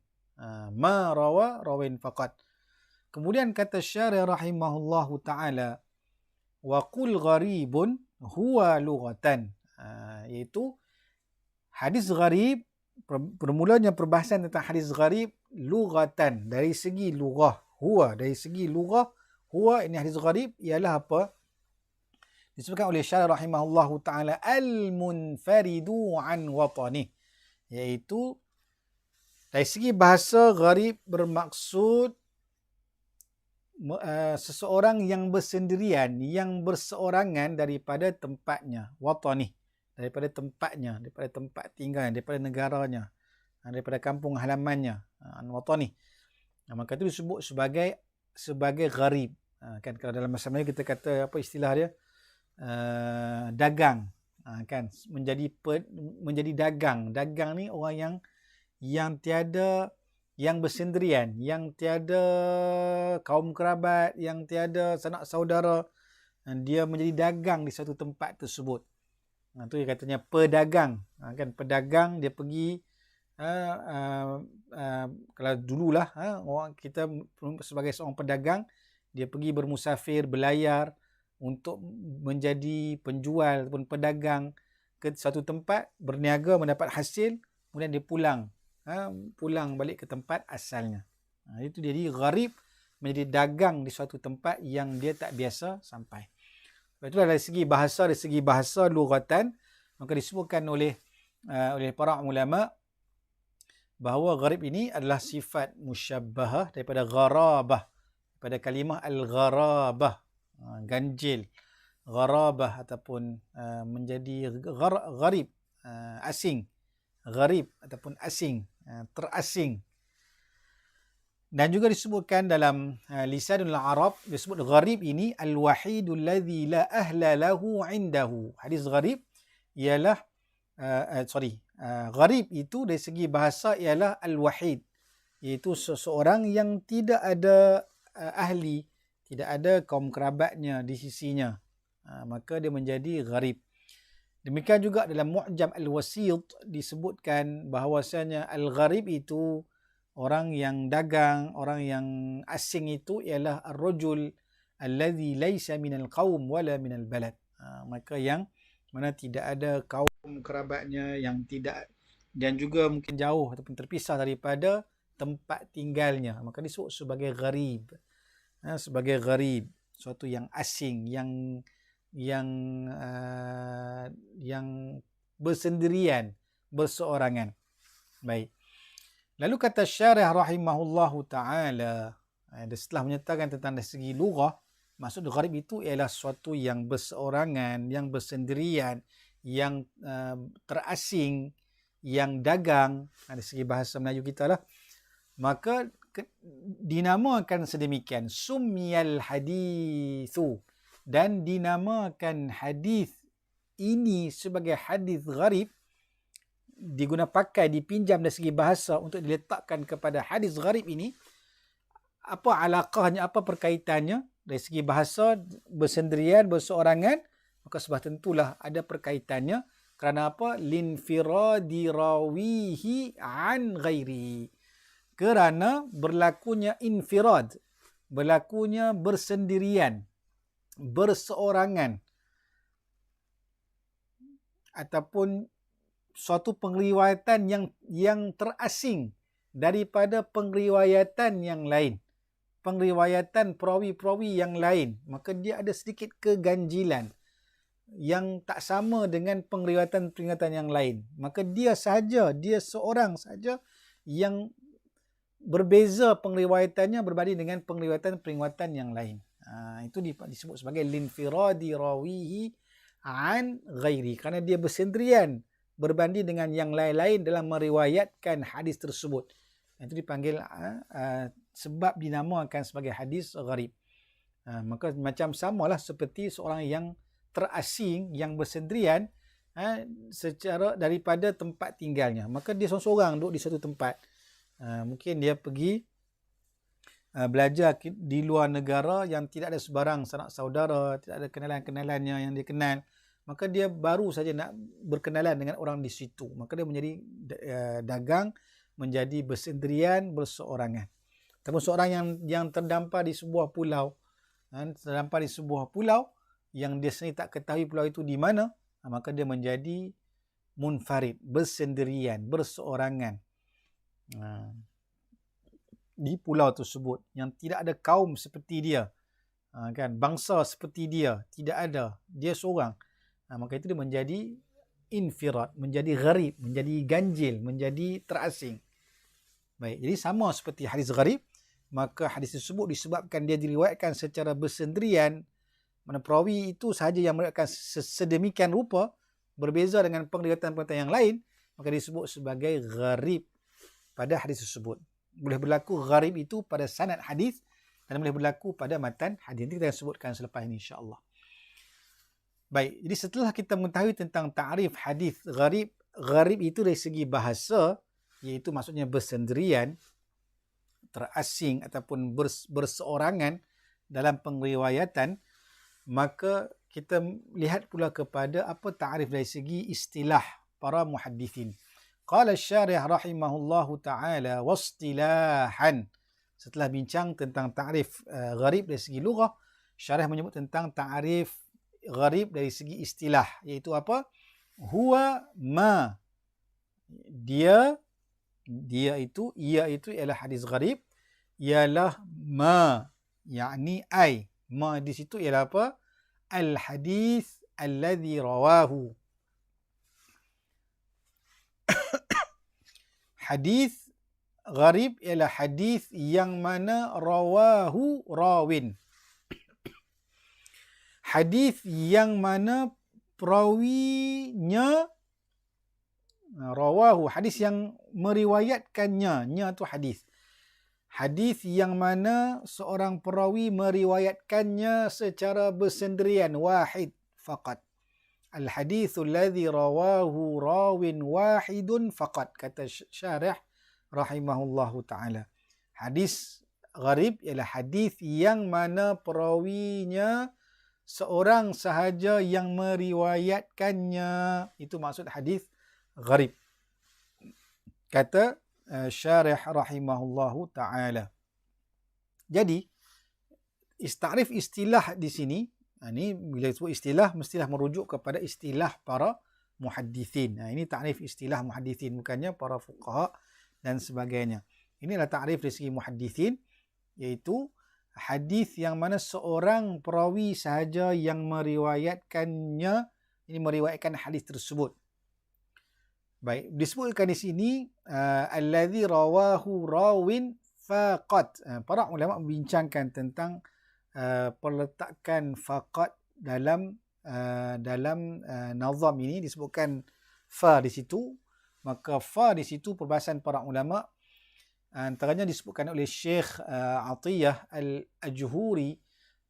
ma rawa rawin faqat. Kemudian kata syarih rahimahullahu taala waqul gharibun huwa lughatan, iaitu hadis gharib, permulanya perbahasan tentang hadis gharib lughatan, dari segi lughah. Huwa, dari segi lughah, huwa ini hadis gharib ialah apa? Disebutkan oleh syarih rahimahullahu taala al-munfaridu an watani, iaitu dari segi bahasa gharib bermaksud seseorang yang bersendirian, yang berseorangan daripada tempatnya, watani, daripada tempatnya, daripada tempat tinggalnya, daripada negaranya, daripada kampung halamannya, an watani. Maka itu disebut sebagai gharib. Kan kalau dalam bahasa Melayu kita kata apa istilah dia? Dagang, kan, menjadi dagang. Dagang ni orang yang tiada, yang bersendirian, yang tiada kaum kerabat, yang tiada sanak saudara, dia menjadi dagang di satu tempat tersebut. Itu dia katanya pedagang. Kan pedagang dia pergi, kalau dululah orang kita sebagai seorang pedagang, dia pergi bermusafir, berlayar untuk menjadi penjual ataupun pedagang ke satu tempat, berniaga, mendapat hasil, kemudian dia pulang balik ke tempat asalnya. Itu jadi gharib, menjadi dagang di suatu tempat yang dia tak biasa sampai. Itulah dari segi bahasa lughatan, maka disebutkan oleh para ulama bahawa gharib ini adalah sifat musyabbahah daripada gharabah, daripada kalimah al-gharabah, ganjil, gharabah ataupun menjadi gharib, asing, gharib ataupun asing, terasing. Dan juga disebutkan dalam lisanul Arab, disebut gharib ini al-wahidul ladzi la ahla lahu indahu. Hadis gharib ialah gharib itu dari segi bahasa ialah al-wahid, iaitu seseorang yang tidak ada ahli, tidak ada kaum kerabatnya di sisinya, maka dia menjadi gharib. Demikian juga dalam Mu'jam al-Wasit disebutkan bahawasanya al-gharib itu orang yang dagang, orang yang asing itu ialah ar-rajul alladhi laysa minal qaum wala minal balad. Maka yang mana tidak ada kaum kerabatnya, yang tidak, dan juga mungkin jauh ataupun terpisah daripada tempat tinggalnya, maka disebut sebagai gharib. Sebagai gharib, suatu yang asing, yang bersendirian, berseorangan. Baik. Lalu kata syarih rahimahullahu ta'ala, setelah menyatakan tentang dari segi lughah, maksud gharib itu ialah suatu yang berseorangan, yang bersendirian, yang terasing, yang dagang, dari segi bahasa Melayu kita lah. Maka dinamakan sedemikian, summiyal hadithu, dan dinamakan hadis ini sebagai hadis gharib, dipinjam dari segi bahasa untuk diletakkan kepada hadis gharib ini. Apa alaqahnya, apa perkaitannya? Dari segi bahasa, bersendirian, berseorangan, maka sebab tentulah ada perkaitannya. Kerana apa? Linfiradi rawihi an ghairi. Kerana berlakunya infirad, berlakunya bersendirian, berseorangan, ataupun suatu pengriwayatan yang terasing daripada pengriwayatan yang lain, pengriwayatan perawi-perawi yang lain, maka dia ada sedikit keganjilan yang tak sama dengan pengriwayatan-pengriwayatan yang lain. Maka dia seorang saja yang berbeza pengriwayatannya berbanding dengan pengriwayatan-pengriwayatan yang lain. Itu disebut sebagai linfiradi rawihi an ghairi, kerana dia bersendirian berbanding dengan yang lain-lain dalam meriwayatkan hadis tersebut. Itu dipanggil sebab dinamakan sebagai hadis gharib. Maka macam samalah seperti seorang yang terasing, yang bersendirian secara daripada tempat tinggalnya. Maka dia seorang-seorang duduk di satu tempat. Mungkin dia pergi belajar di luar negara yang tidak ada sebarang sanak saudara, tidak ada kenalan-kenalannya yang dia kenal. Maka dia baru saja nak berkenalan dengan orang di situ. Maka dia menjadi dagang, menjadi bersendirian, berseorangan. Ataupun seorang yang terdampar di sebuah pulau. Terdampar di sebuah pulau yang dia sendiri tak ketahui pulau itu di mana, maka dia menjadi munfarid, bersendirian, berseorangan di pulau tersebut yang tidak ada kaum seperti dia, kan, bangsa seperti dia tidak ada, dia seorang. Maka itu dia menjadi infirad, menjadi gharib, menjadi ganjil, menjadi terasing. Baik, jadi sama seperti hadis gharib, maka hadis tersebut disebabkan dia diriwayatkan secara bersendirian, mana perawi itu sahaja yang meriwayatkan sedemikian rupa, berbeza dengan penglihatan-penglihatan yang lain, maka disebut sebagai gharib pada hadis tersebut. Boleh berlaku gharib itu pada sanad hadis dan boleh berlaku pada matan hadis. Nanti kita akan sebutkan selepas ini insya-Allah. Baik, jadi setelah kita mengetahui tentang ta'rif hadis gharib, gharib itu dari segi bahasa, iaitu maksudnya bersendirian, terasing ataupun berseorangan dalam pengriwayatan, maka kita lihat pula kepada apa ta'rif dari segi istilah para muhaddithin. Qala asy-syarih rahimahullahu ta'ala wastilahan. Setelah bincang tentang ta'rif gharib dari segi lughah, syarih menyebut tentang ta'rif gharib dari segi istilah, iaitu apa? Huwa ma. Dia itu ialah hadis gharib, ialah ma, yakni ai. Ma di situ ialah apa? Al-hadis alladhi rawahu. Hadis gharib ialah hadis yang mana rawahu rawin. Hadis yang mana perawinya rawahu, hadis yang meriwayatkannya, nya tu hadis. Hadis yang mana seorang perawi meriwayatkannya secara bersendirian, wahid faqat. Al-hadithu alladhi rawahu rawin wahidun faqat, kata syarih rahimahullahu ta'ala. Hadis gharib ialah hadis yang mana perawinya seorang sahaja yang meriwayatkannya. Itu maksud hadis gharib, kata syarih rahimahullahu ta'ala. Jadi ta'rif istilah di sini, ini bila disebut istilah, mestilah merujuk kepada istilah para muhaddithin. Ini ta'rif istilah muhaddithin, bukannya para fuqaha dan sebagainya. Inilah ta'rif dari segi muhaddithin, iaitu hadis yang mana seorang perawi sahaja yang meriwayatkannya, ini meriwayatkan hadis tersebut. Baik, disebutkan di sini alladzi rawahu rawin faqat. Para ulama membincangkan tentang perletakan faqat dalam nazam ini, disebutkan fa di situ. Maka fa di situ perbahasan para ulama, antaranya disebutkan oleh Syekh Atiyah Al-Ajhuri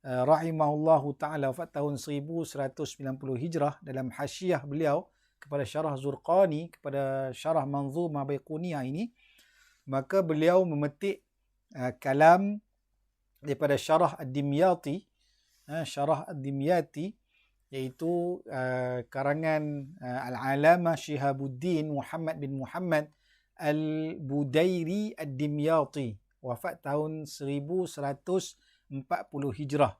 rahimahullahu ta'ala, wafat tahun 1190 Hijrah, dalam hasyiah beliau kepada syarah Zurqani, kepada syarah Manzumah Baiquniyah ini. Maka beliau memetik kalam daripada syarah Ad-Dimyati, iaitu karangan Al-Alamah Shihabuddin Muhammad bin Muhammad Al-Budairi Ad-Dimyati, wafat tahun 1140 Hijrah,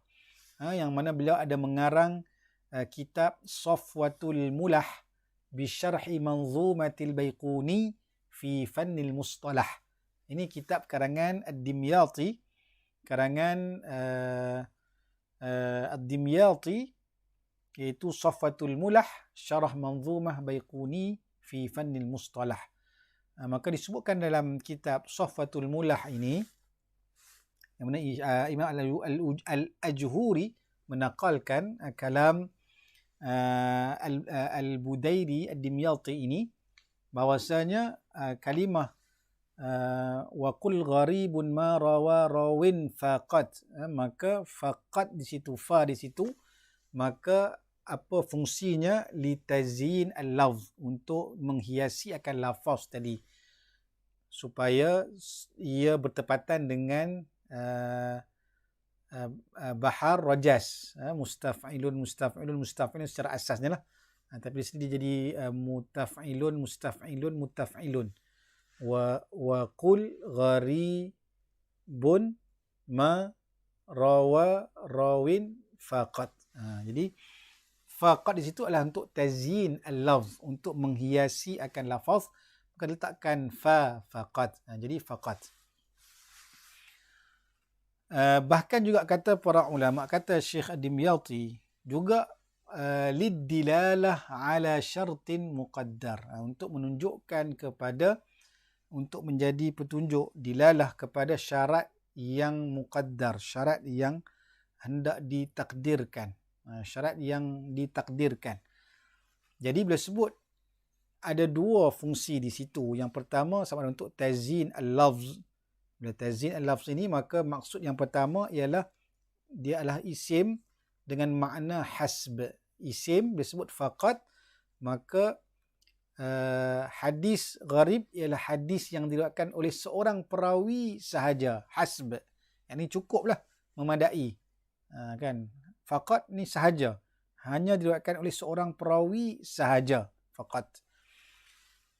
yang mana beliau ada mengarang kitab Safwatul Mulah bisyarhi Manzumatil Baiquni fi Fannil Mustalah. Ini kitab karangan Ad-Dimyati, karangan Ad-Dimyati, iaitu Safwatul Mulah syarah Manzumah Baiquni fi Fannil Mustalah. Maka disebutkan dalam kitab Safwatul Mulah ini, yang mana Imam Al-Ajhuri menakalkan kalam Al-Budairi Ad-Dimyati ini, bahwasanya kalimah wa qul gharibun ma rawa rawin faqat, maka faqat di situ, fa di situ, maka apa fungsinya? Litazyin al-lafz, untuk menghiasi akan lafaz tadi, supaya ia bertepatan dengan bahar rajas, mustaf'ilun secara asasnya lah, tapi di sini dia jadi mutaf'ilun wa qul gharibun ma rawa rawin faqat. Jadi faqat di situ adalah untuk tazyin al-lafz, untuk menghiasi akan lafaz, maka letakkan fa faqat. Jadi faqat. Bahkan juga kata para ulama, kata Syekh Ad-Dimyati juga, liddilalah ala syartin muqaddar, untuk menunjukkan kepada, untuk menjadi petunjuk, dilalah kepada syarat yang muqaddar, syarat yang hendak ditakdirkan, syarat yang ditakdirkan. Jadi bila sebut ada dua fungsi di situ, yang pertama sama ada untuk tazyin al-lafz. Bila tazyin al-lafz ini, maka maksud yang pertama ialah dia adalah isim dengan makna hasb. Isim disebut faqat, maka hadis gharib ialah hadis yang diriwayatkan oleh seorang perawi sahaja, hasb. Yang ini cukuplah, memadai. Kan? Faqat ni sahaja, hanya diriwayatkan oleh seorang perawi sahaja, faqat.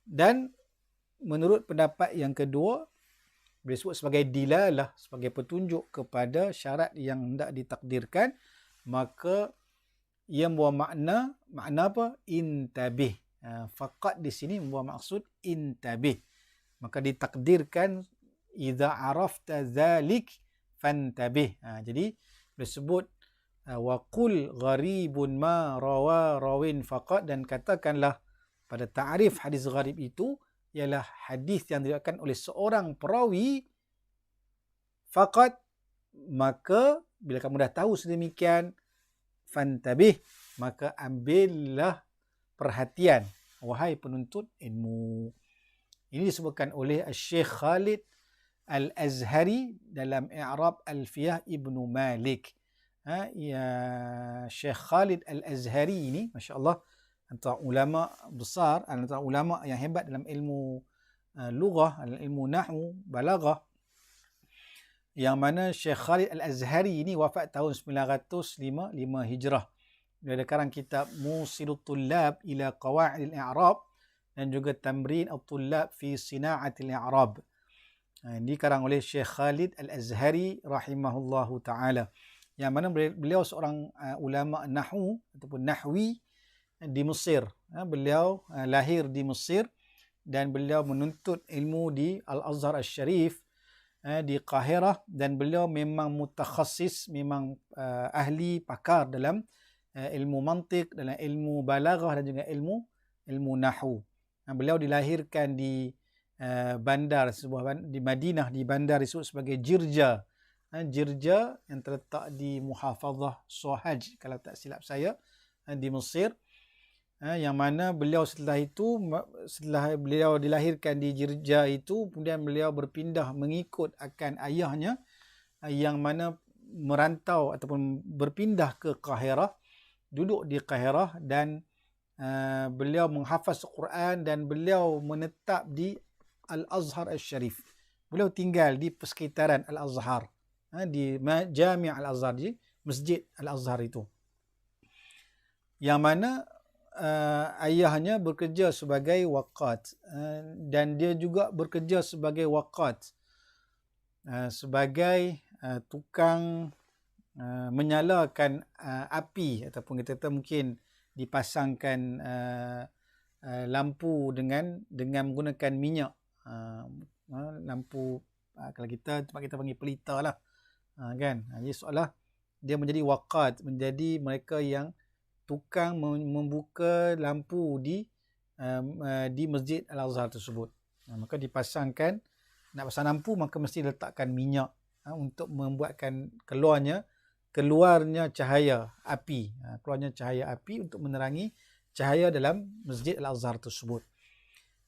Dan menurut pendapat yang kedua, disebut sebagai dilalah, sebagai petunjuk kepada syarat yang hendak ditakdirkan, maka ia membawa makna apa? Intabih. Faqat di sini membawa maksud intabih. Maka ditakdirkan, idza arafta dzalik fantabih. Jadi disebut wa qul gharibun ma rawa rawin faqat, dan katakanlah pada ta'rif hadis gharib itu ialah hadis yang diriwayatkan oleh seorang perawi faqat, maka bila kamu dah tahu sedemikian, fantabih, maka ambillah perhatian, wahai penuntut ilmu. Ini disebutkan oleh Syekh Khalid Al-Azhari dalam i'rab Alfiyah Ibnu Malik. Syekh Khalid Al-Azhari ini, masya-Allah, antara ulama besar, antara ulama yang hebat dalam ilmu lughah, ilmu nahwu, balaghah, yang mana Syekh Khalid Al-Azhari ini wafat tahun 905 Hijrah. Dia ada karang kitab Musilut Tullab ila Qawa'idil I'rab, dan juga Tamrin At-Tullab fi Sina'atil I'rab. Ini karang oleh Syekh Khalid Al-Azhari rahimahullahu ta'ala, yang mana beliau seorang ulama nahwu ataupun nahwi di Mesir. Beliau lahir di Mesir dan beliau menuntut ilmu di Al-Azhar Al-Sharif di Qahirah, dan beliau memang mutakhassis, memang ahli pakar dalam ilmu mantiq, dalam ilmu balaghah dan juga ilmu nahwu. Beliau dilahirkan di bandar, di Madinah, di bandar disebut sebagai Jirja. Jirja yang terletak di Muhafazah Sohaj, kalau tak silap saya, di Mesir. Yang mana beliau setelah beliau dilahirkan di Jirja itu, kemudian beliau berpindah mengikut akan ayahnya, yang mana merantau ataupun berpindah ke Qahirah, duduk di Qahirah, dan beliau menghafaz Quran, dan beliau menetap di Al-Azhar Al-Sharif. Beliau tinggal di persekitaran Al-Azhar, di Jami' Al-Azhar, di Masjid Al-Azhar itu, yang mana ayahnya bekerja sebagai waqat, dan dia juga bekerja sebagai waqat, sebagai tukang menyalakan api, ataupun kita kata mungkin dipasangkan lampu dengan menggunakan minyak, lampu, kalau tempat kita panggil pelita lah, kan. Jadi soalah dia menjadi waqat, menjadi mereka yang tukang membuka lampu di Masjid Al-Azhar tersebut. Maka dipasangkan, nak pasang lampu maka mesti letakkan minyak untuk membuatkan keluarnya cahaya api, untuk menerangi cahaya dalam Masjid Al-Azhar tersebut.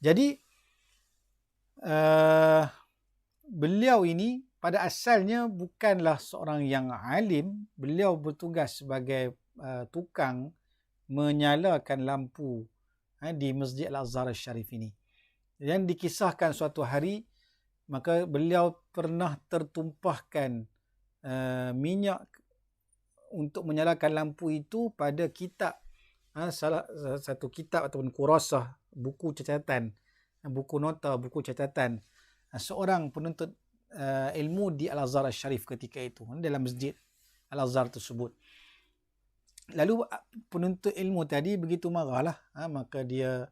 Jadi Beliau ini pada asalnya bukanlah seorang yang alim. Beliau bertugas sebagai tukang menyalakan lampu di Masjid Al-Azhar Al-Sharif ini. Dan dikisahkan suatu hari, maka beliau pernah tertumpahkan minyak untuk menyalakan lampu itu pada kitab, salah satu kitab ataupun kurasah, buku catatan, buku nota, buku catatan seorang penuntut ilmu di Al-Azhar Al-Sharif ketika itu, dalam Masjid Al-Azhar tersebut. Lalu penuntut ilmu tadi begitu marahlah, maka dia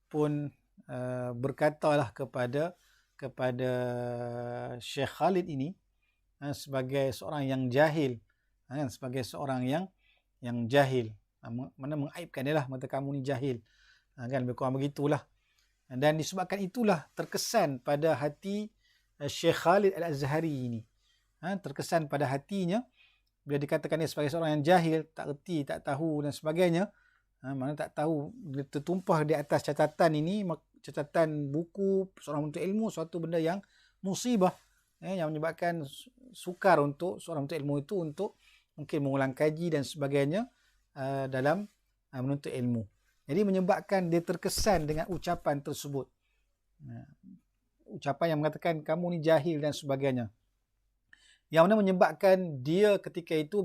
pun berkatalah kepada Syekh Khalid ini sebagai seorang yang jahil, sebagai seorang yang jahil, mana mengaibkan dia lah, mata kamu ni jahil, kan, lebih kurang begitulah. Dan disebabkan itulah terkesan pada hati Syekh Khalid Al-Azhari ini, terkesan pada hatinya bila dikatakan dia sebagai seorang yang jahil, tak erti, tak tahu dan sebagainya. Mana tak tahu, dia tertumpah di atas catatan ini, catatan buku seorang penuntut ilmu, suatu benda yang musibah, yang menyebabkan sukar untuk seorang penuntut ilmu itu untuk mungkin mengulang kaji dan sebagainya dalam menuntut ilmu. Jadi menyebabkan dia terkesan dengan ucapan tersebut, ucapan yang mengatakan kamu ni jahil dan sebagainya, yang mana menyebabkan dia ketika itu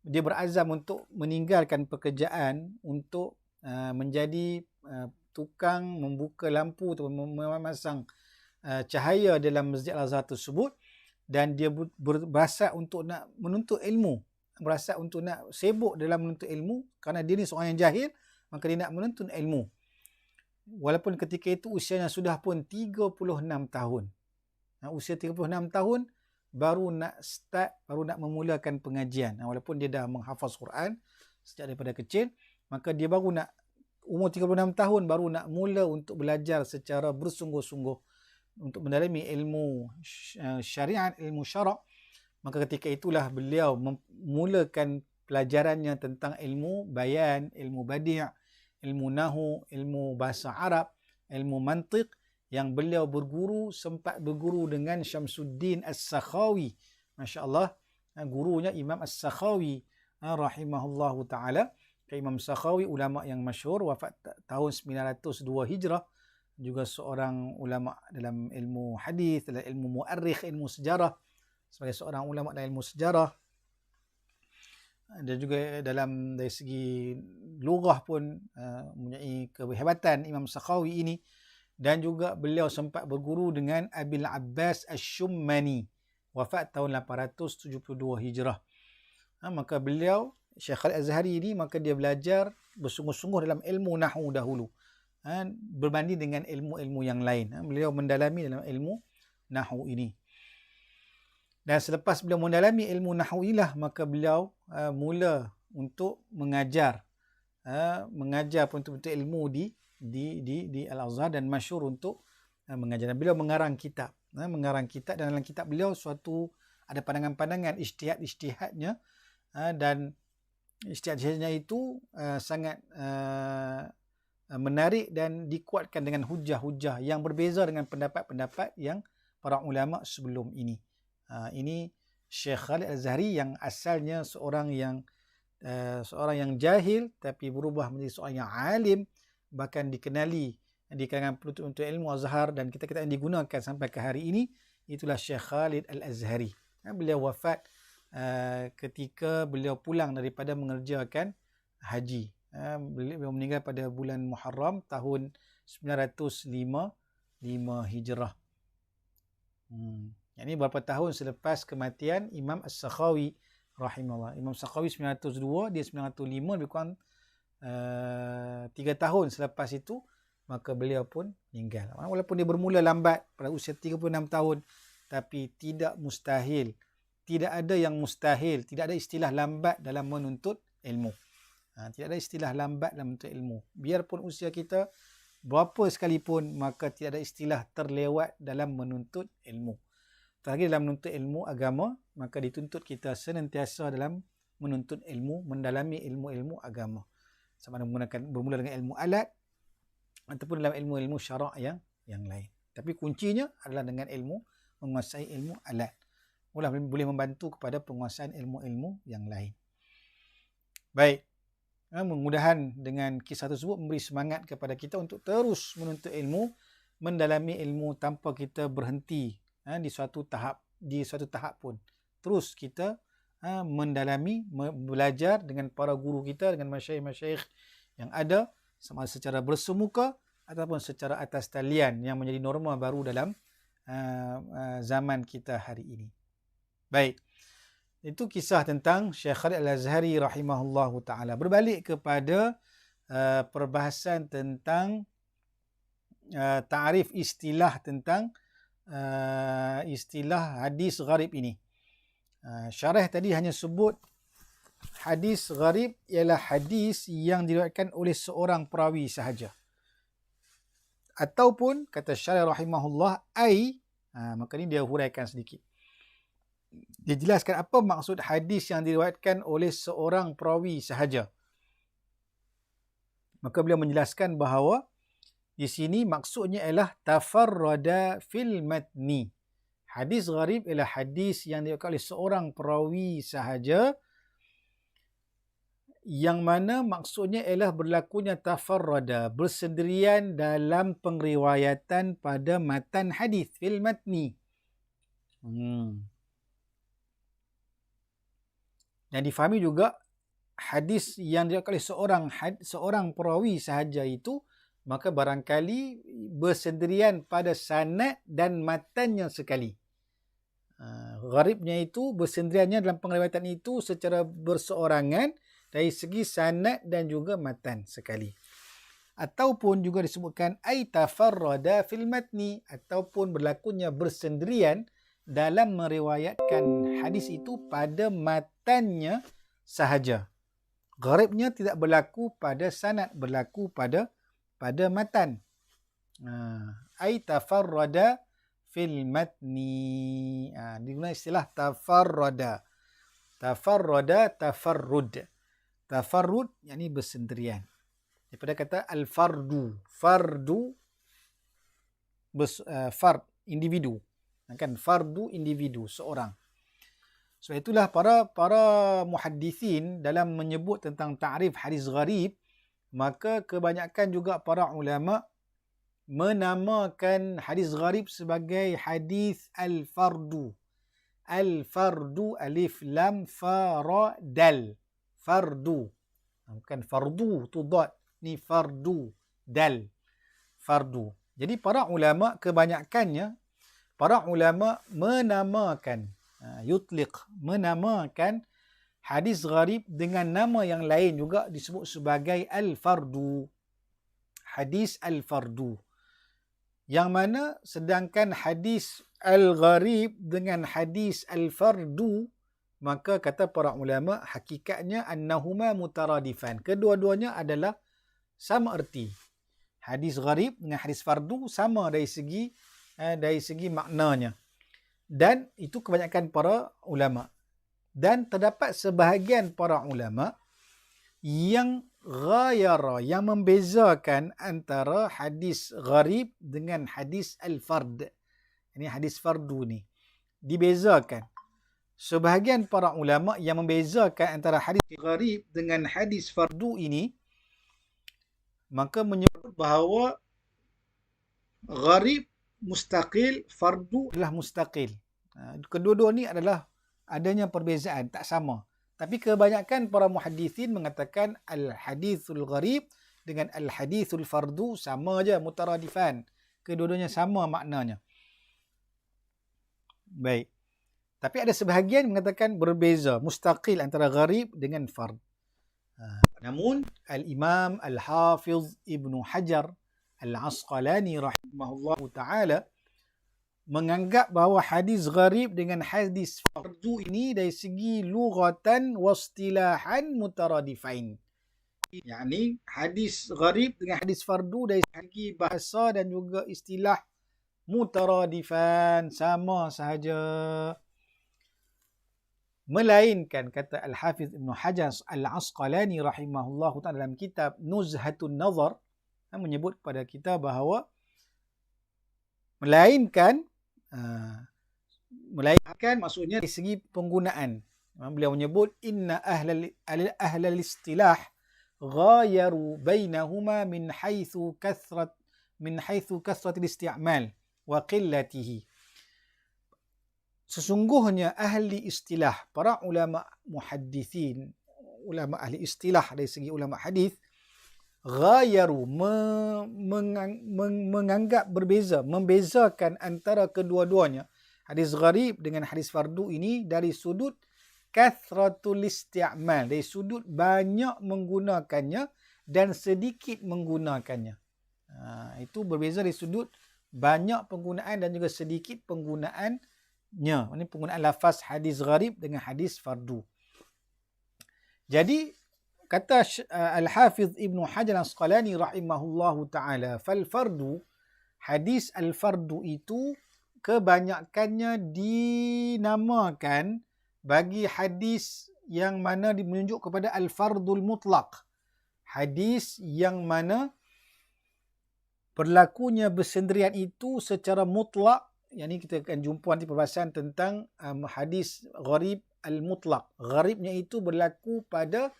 dia berazam untuk meninggalkan pekerjaan untuk menjadi tukang membuka lampu atau memasang cahaya dalam Masjid Al-Azhar tersebut. Dan dia berhasrat untuk nak menuntut ilmu, berhasrat untuk nak sibuk dalam menuntut ilmu, kerana dia ni seorang yang jahil, maka dia nak menuntut ilmu. Walaupun ketika itu usianya sudah pun 36 tahun. Usia 36 tahun baru nak memulakan pengajian. Walaupun dia dah menghafaz Quran sejak daripada kecil, maka dia baru nak, umur 36 tahun baru nak mula untuk belajar secara bersungguh-sungguh untuk mendalami ilmu syariat, ilmu syarak. Maka ketika itulah beliau memulakan pelajarannya tentang ilmu bayan, ilmu badi', ilmu nahu, ilmu bahasa Arab, ilmu mantiq, yang beliau sempat berguru dengan Syamsuddin As-Sakhawi. Masya Allah, gurunya Imam As-Sakhawi rahimahullahu ta'ala. Imam Sakhawi, ulama yang masyhur, wafat tahun 902 Hijrah. Juga seorang ulama dalam ilmu hadis, dalam ilmu muarrikh, ilmu sejarah, sebagai seorang ulama dalam ilmu sejarah. Dan juga dari segi lughah pun mempunyai kehebatan Imam Sakhawi ini. Dan juga beliau sempat berguru dengan Abil Abbas Asy-Syummani, wafat tahun 872 Hijrah. Maka beliau, Syekh Khalid Al-Azhari ini, maka dia belajar bersungguh-sungguh dalam ilmu nahwu dahulu, berbanding dengan ilmu-ilmu yang lain. Beliau mendalami dalam ilmu nahwu ini. Dan selepas beliau mendalami ilmu nahwu inilah, maka beliau mula untuk mengajar penuntut ilmu di Al-Azhar, dan masyhur untuk mengajar. Dan beliau mengarang kitab, dan dalam kitab beliau ada pandangan-pandangan ijtihad-ijtihadnya, dan ijtihad-ijtihadnya itu sangat menarik dan dikuatkan dengan hujah-hujah yang berbeza dengan pendapat-pendapat yang para ulama sebelum ini. Ini Syekh Khalid Al-Azhari yang asalnya seorang yang jahil tapi berubah menjadi seorang yang alim, bahkan dikenali di kalangan penuntut ilmu Azhar, dan kita yang digunakan sampai ke hari ini. Itulah Syekh Khalid Al-Azhari. Beliau wafat ketika beliau pulang daripada mengerjakan haji. Beliau meninggal pada bulan Muharram tahun 905 Hijrah. Ini beberapa tahun selepas kematian Imam As-Sakhawi rahimahullah. Imam Sakhawi 902, dia 905, lebih kurang 3 tahun selepas itu maka beliau pun meninggal. Walaupun dia bermula lambat pada usia 36 tahun, tapi tidak mustahil. Tidak ada yang mustahil, tidak ada istilah lambat dalam menuntut ilmu. Tidak ada istilah lambat dalam menuntut ilmu. Biarpun usia kita berapa sekalipun, maka tidak ada istilah terlewat dalam menuntut ilmu. Terlebih dalam menuntut ilmu agama, maka dituntut kita senantiasa dalam menuntut ilmu, mendalami ilmu-ilmu agama. Sama ada bermula dengan ilmu alat ataupun dalam ilmu-ilmu syarak yang lain. Tapi kuncinya adalah dengan ilmu, menguasai ilmu alat. Boleh membantu kepada penguasaan ilmu-ilmu yang lain. Baik. Mudah-mudahan dengan kisah tersebut memberi semangat kepada kita untuk terus menuntut ilmu, mendalami ilmu tanpa kita berhenti di suatu tahap pun. Terus kita mendalami, belajar dengan para guru kita, dengan masyayikh-masyayikh yang ada, sama secara bersemuka ataupun secara atas talian, yang menjadi norma baru dalam zaman kita hari ini. Baik. Itu kisah tentang Syekh Khalid Al-Azhari rahimahullahu ta'ala. Berbalik kepada perbahasan tentang ta'rif istilah tentang istilah hadis gharib ini. Syarah tadi hanya sebut hadis gharib ialah hadis yang diriwayatkan oleh seorang perawi sahaja. Ataupun kata syarah rahimahullah maka ni dia huraikan sedikit. Dia jelaskan apa maksud hadis yang diriwayatkan oleh seorang perawi sahaja. Maka beliau menjelaskan bahawa di sini maksudnya ialah tafarrada fil matni. Hadis gharib ialah hadis yang diriwayatkan oleh seorang perawi sahaja, yang mana maksudnya ialah berlakunya tafarrada, bersendirian dalam pengriwayatan pada matan hadis fil matni. Dan difahami juga hadis yang diriwayatkan oleh seorang perawi sahaja itu, maka barangkali bersendirian pada sanad dan matannya sekali. Gharibnya itu bersendiriannya dalam pengriwayatan itu secara berseorangan dari segi sanad dan juga matan sekali. Ataupun juga disebutkan tafarrada fil matni, ataupun berlakunya bersendirian dalam meriwayatkan hadis itu pada matannya sahaja. Gharibnya tidak berlaku pada sanad, berlaku pada matan. Tafarrada fil matni. Digunakan istilah tafarrada. Tafarrada, tafarrud. Tafarrud yakni bersendirian. Daripada kata al-fardu. Fardu fard, individu. Kan fardu, individu, seorang. Sebab itulah para muhaddithin dalam menyebut tentang ta'rif hadis gharib, maka kebanyakan juga para ulama menamakan hadis gharib sebagai hadis al-fardu. Al-fardu, alif lam fa ra dal. Fardu. Bukan fardu tu dot, ni fardu dal. Fardu. Jadi para ulama kebanyakannya, para ulama menamakan menamakan hadis gharib dengan nama yang lain juga, disebut sebagai al-fardu. Hadis al-fardu. Yang mana sedangkan hadis al-gharib dengan hadis al-fardu, maka kata para ulama hakikatnya annahuma mutaradifan. Kedua-duanya adalah sama erti. Hadis gharib dengan hadis fardu sama dari segi maknanya. Dan itu kebanyakan para ulama. Dan terdapat sebahagian para ulama yang ghayara, yang membezakan antara hadis gharib dengan hadis al-fard. Ini hadis fardu ni. Dibezakan. Sebahagian para ulama yang membezakan antara hadis gharib dengan hadis fardu ini, maka menyebut bahawa gharib mustaqil, fardu adalah mustaqil. Kedua-dua ni adalah adanya perbezaan, tak sama. Tapi kebanyakan para muhaddithin mengatakan al-hadithul gharib dengan al-hadithul fardu sama aja, mutaradifan. Kedua-duanya sama maknanya. Baik. Tapi ada sebahagian mengatakan berbeza, mustaqil antara gharib dengan fard. Namun al-Imam Al-Hafiz Ibnu Hajar Al-Asqalani rahimahullah ta'ala menganggap bahawa hadis gharib dengan hadis fardu ini dari segi lughatan wastilahan mutaradifain. Yani hadis gharib dengan hadis fardu dari segi bahasa dan juga istilah mutaradifan, sama sahaja. Melainkan, kata Al-Hafiz Ibn Hajar Al-Asqalani rahimahullah ta'ala dalam kitab Nuzhatun Nazar, menyebut kepada kita bahawa Melainkan maksudnya dari segi penggunaan. Beliau menyebut inna ahlal istilah ghayaru bainahuma min haitsu kathratil isti'mal wa qillatihi. Sesungguhnya ahli istilah, para ulama muhaddithin, ulama ahli istilah dari segi ulama hadis, ghayaru menganggap berbeza, membezakan antara kedua-duanya, hadis gharib dengan hadis fardu ini dari sudut kathratul isti'mal, dari sudut banyak menggunakannya dan sedikit menggunakannya. Itu berbeza dari sudut banyak penggunaan dan juga sedikit penggunaannya. Ini penggunaan lafaz hadis gharib dengan hadis fardu. Jadi kata Al-Hafiz Ibn Hajar Al-Asqalani rahimahullahu ta'ala, fal fardu, hadis al-fardu itu kebanyakannya dinamakan bagi hadis yang mana menunjuk kepada al-fardul mutlaq. Hadis yang mana berlakunya bersendirian itu secara mutlak. Yang ini kita akan jumpa nanti perbahasan tentang hadis gharib al-mutlaq. Gharibnya itu berlaku pada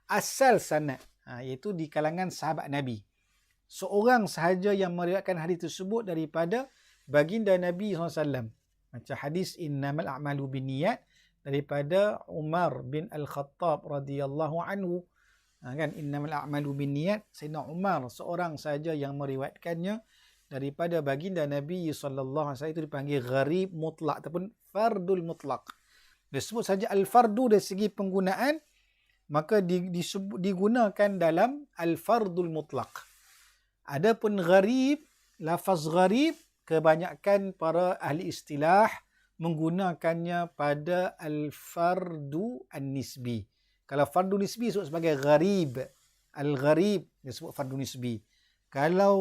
asal sanad, iaitu di kalangan sahabat Nabi. Seorang sahaja yang meriwayatkan hadis tersebut daripada baginda Nabi SAW. Macam hadis innamal a'malu binniyat daripada Umar bin Al-Khattab radhiyallahu anhu. Kan innamal a'malu binniyat, Sayyidina Umar seorang sahaja yang meriwayatkannya daripada baginda Nabi sallallahu alaihi wasallam, itu dipanggil gharib mutlak ataupun fardul mutlak. Disebut saja al-fardu dari segi penggunaan, maka digunakan dalam al-fardul mutlak. Adapun gharib, lafaz gharib, kebanyakan para ahli istilah menggunakannya pada al-fardu an-nisbi. Kalau fardu nisbi disebut sebagai gharib. Al-gharib disebut fardu nisbi. Kalau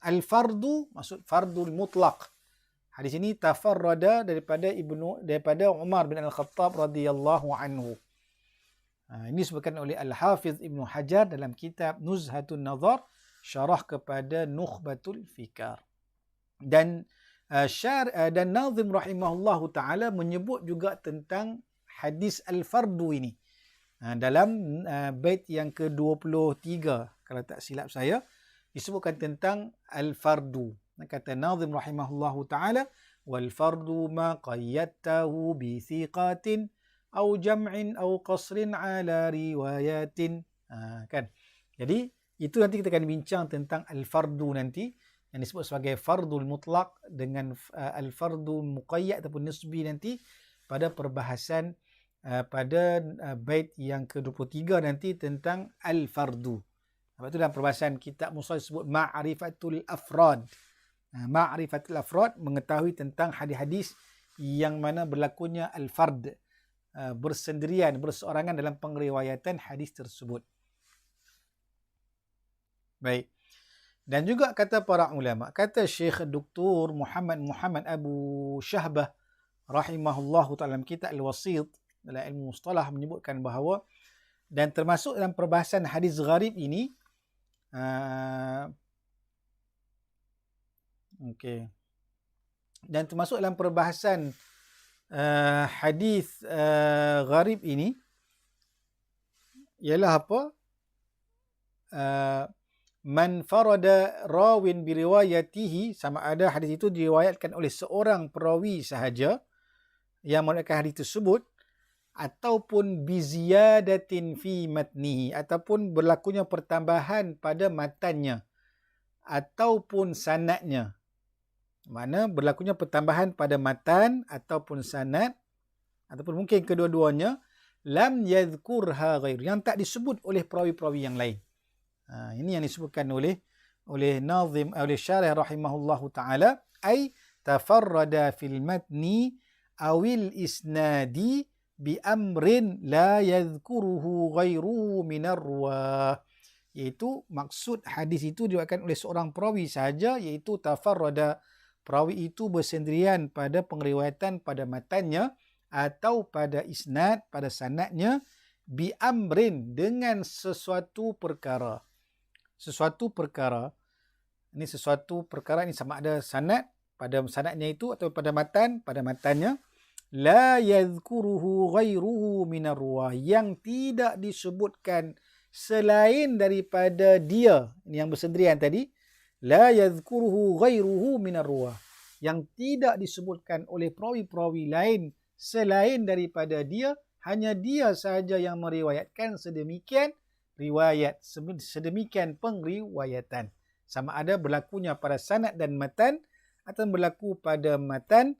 al-fardu maksud fardul mutlaq. Hadis ini tafarrada daripada Umar bin Al-Khattab radhiyallahu anhu. Ini disebutkan oleh Al-Hafiz Ibn Hajar dalam kitab Nuzhatun Nazar, syarah kepada Nukhbatul Fikar. Dan Nazim rahimahullahu ta'ala menyebut juga tentang hadis al-fardu ini. Dalam bait yang ke-23, kalau tak silap saya, disebutkan tentang al-fardu. Kata Nazim rahimahullahu ta'ala, wal-fardu ma qayyadtahu bi thiqatin aw jam'in aw qasrin ala riwayatin. Kan? Jadi, itu nanti kita akan bincang tentang al-fardu nanti, yang disebut sebagai fardul mutlaq dengan al-fardu muqayyad ataupun nisbi nanti pada perbahasan pada bait yang ke-23 nanti tentang al-fardu. Sebab itu dalam perbahasan kitab Mushaf disebut Ma'rifatul Afrad. Ma'rifatul Afrad mengetahui tentang hadis-hadis yang mana berlakunya al-fard, bersendirian, berseorangan dalam pengriwayatan hadis tersebut. Baik. Dan juga kata para ulama, kata Syekh Dr. Muhammad Abu Syahbah rahimahullahu ta'ala dalam kitab Al-Wasit dalam ilmu mustalah menyebutkan bahawa, dan termasuk dalam perbahasan hadis gharib ini, dan termasuk dalam perbahasan hadis gharib ini ialah apa? Man farada rawin biriwayatihi, sama ada hadis itu diriwayatkan oleh seorang perawi sahaja yang meriwayatkan hadis tersebut, ataupun biziyadatin fi matnihi, ataupun berlakunya pertambahan pada matannya ataupun sanadnya. Mana berlakunya pertambahan pada matan ataupun sanad, ataupun mungkin kedua-duanya, lam yadhkurha ghairu, yang tak disebut oleh perawi-perawi yang lain. Ini yang disebutkan oleh Nazim, oleh Syarih rahimahullahu ta'ala, ay tafarrada fil matni awil isnadi bi amrin la yadhkuruhu ghairuhu minar ruwah. Iaitu maksud hadis itu diriwayatkan oleh seorang perawi sahaja, iaitu tafarrada, perawi itu bersendirian pada pengriwayatan pada matannya atau pada isnad, pada sanadnya, bi amrin, dengan sesuatu perkara. Ini sesuatu perkara ini sama ada sanad pada sanadnya itu atau pada matannya. La yadhkuruhu ghairuhu minar ruwah, yang tidak disebutkan selain daripada dia, ini yang bersendirian tadi. La yadhkuruhu ghairuhu minar ruwah, yang tidak disebutkan oleh perawi-perawi lain selain daripada dia, hanya dia sahaja yang meriwayatkan sedemikian riwayat, sedemikian pengriwayatan. Sama ada berlakunya pada sanad dan matan, atau berlaku pada matan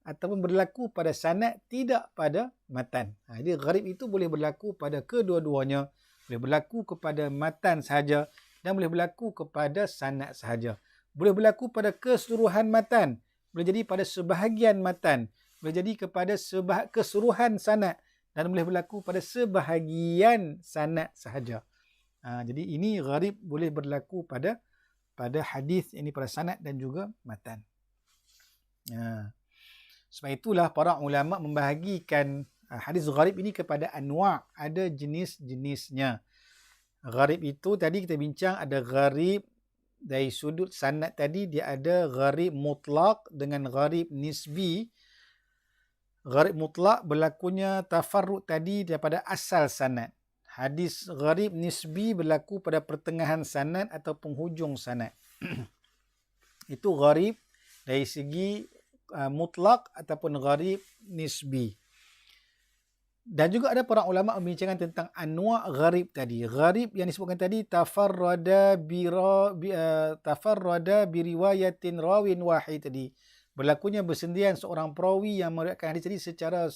ataupun berlaku pada sanad, tidak pada matan. Jadi gharib itu boleh berlaku pada kedua-duanya. Boleh berlaku kepada matan sahaja dan boleh berlaku kepada sanad sahaja. Boleh berlaku pada keseluruhan matan. Boleh jadi pada sebahagian matan. Boleh jadi kepada keseluruhan sanad. Dan boleh berlaku pada sebahagian sanad sahaja. Jadi ini gharib boleh berlaku pada hadis, ini pada sanad dan juga matan. Sebab itulah para ulama membahagikan hadis gharib ini kepada anwa', ada jenis-jenisnya. Gharib itu tadi kita bincang, ada gharib dari sudut sanad tadi, dia ada gharib mutlak dengan gharib nisbi. Gharib mutlak berlakunya tafarrud tadi daripada asal sanad. Hadis gharib nisbi berlaku pada pertengahan sanad atau penghujung sanad. Itu gharib dari segi mutlak ataupun gharib nisbi. Dan juga ada para ulama membincangkan tentang anwa' gharib tadi. Gharib yang disebutkan tadi tafarrada bi riwayatin rawin wahid tadi. Berlakunya bersendirian seorang perawi yang meriwayatkan hadis tadi secara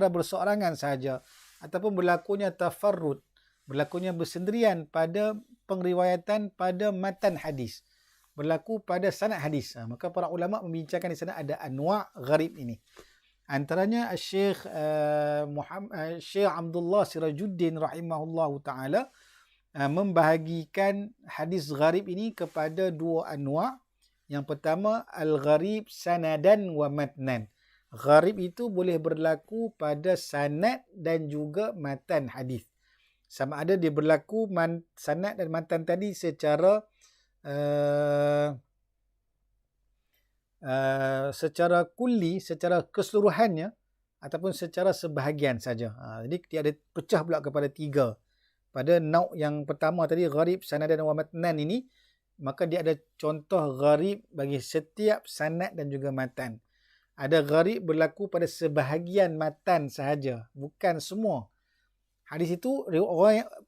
berseorangan sahaja, ataupun berlakunya tafarrud, berlakunya bersendirian pada pengriwayatan pada matan hadis, berlaku pada sanad hadis. Maka para ulama membincangkan di sana ada anwa' gharib ini. Antaranya Syekh Abdullah Sirajuddin rahimahullahu taala membahagikan hadis gharib ini kepada dua anwa'. Yang pertama al-gharib sanadan wa matnan. Gharib itu boleh berlaku pada sanad dan juga matan hadis. Sama ada dia berlaku sanad dan matan tadi secara kulli, secara keseluruhannya, ataupun secara sebahagian saja. Jadi dia ada pecah pula kepada tiga. Pada nau' yang pertama tadi, gharib sanadan wa matnan ini, maka dia ada contoh gharib bagi setiap sanad dan juga matan. Ada gharib berlaku pada sebahagian matan sahaja, bukan semua. Hadis itu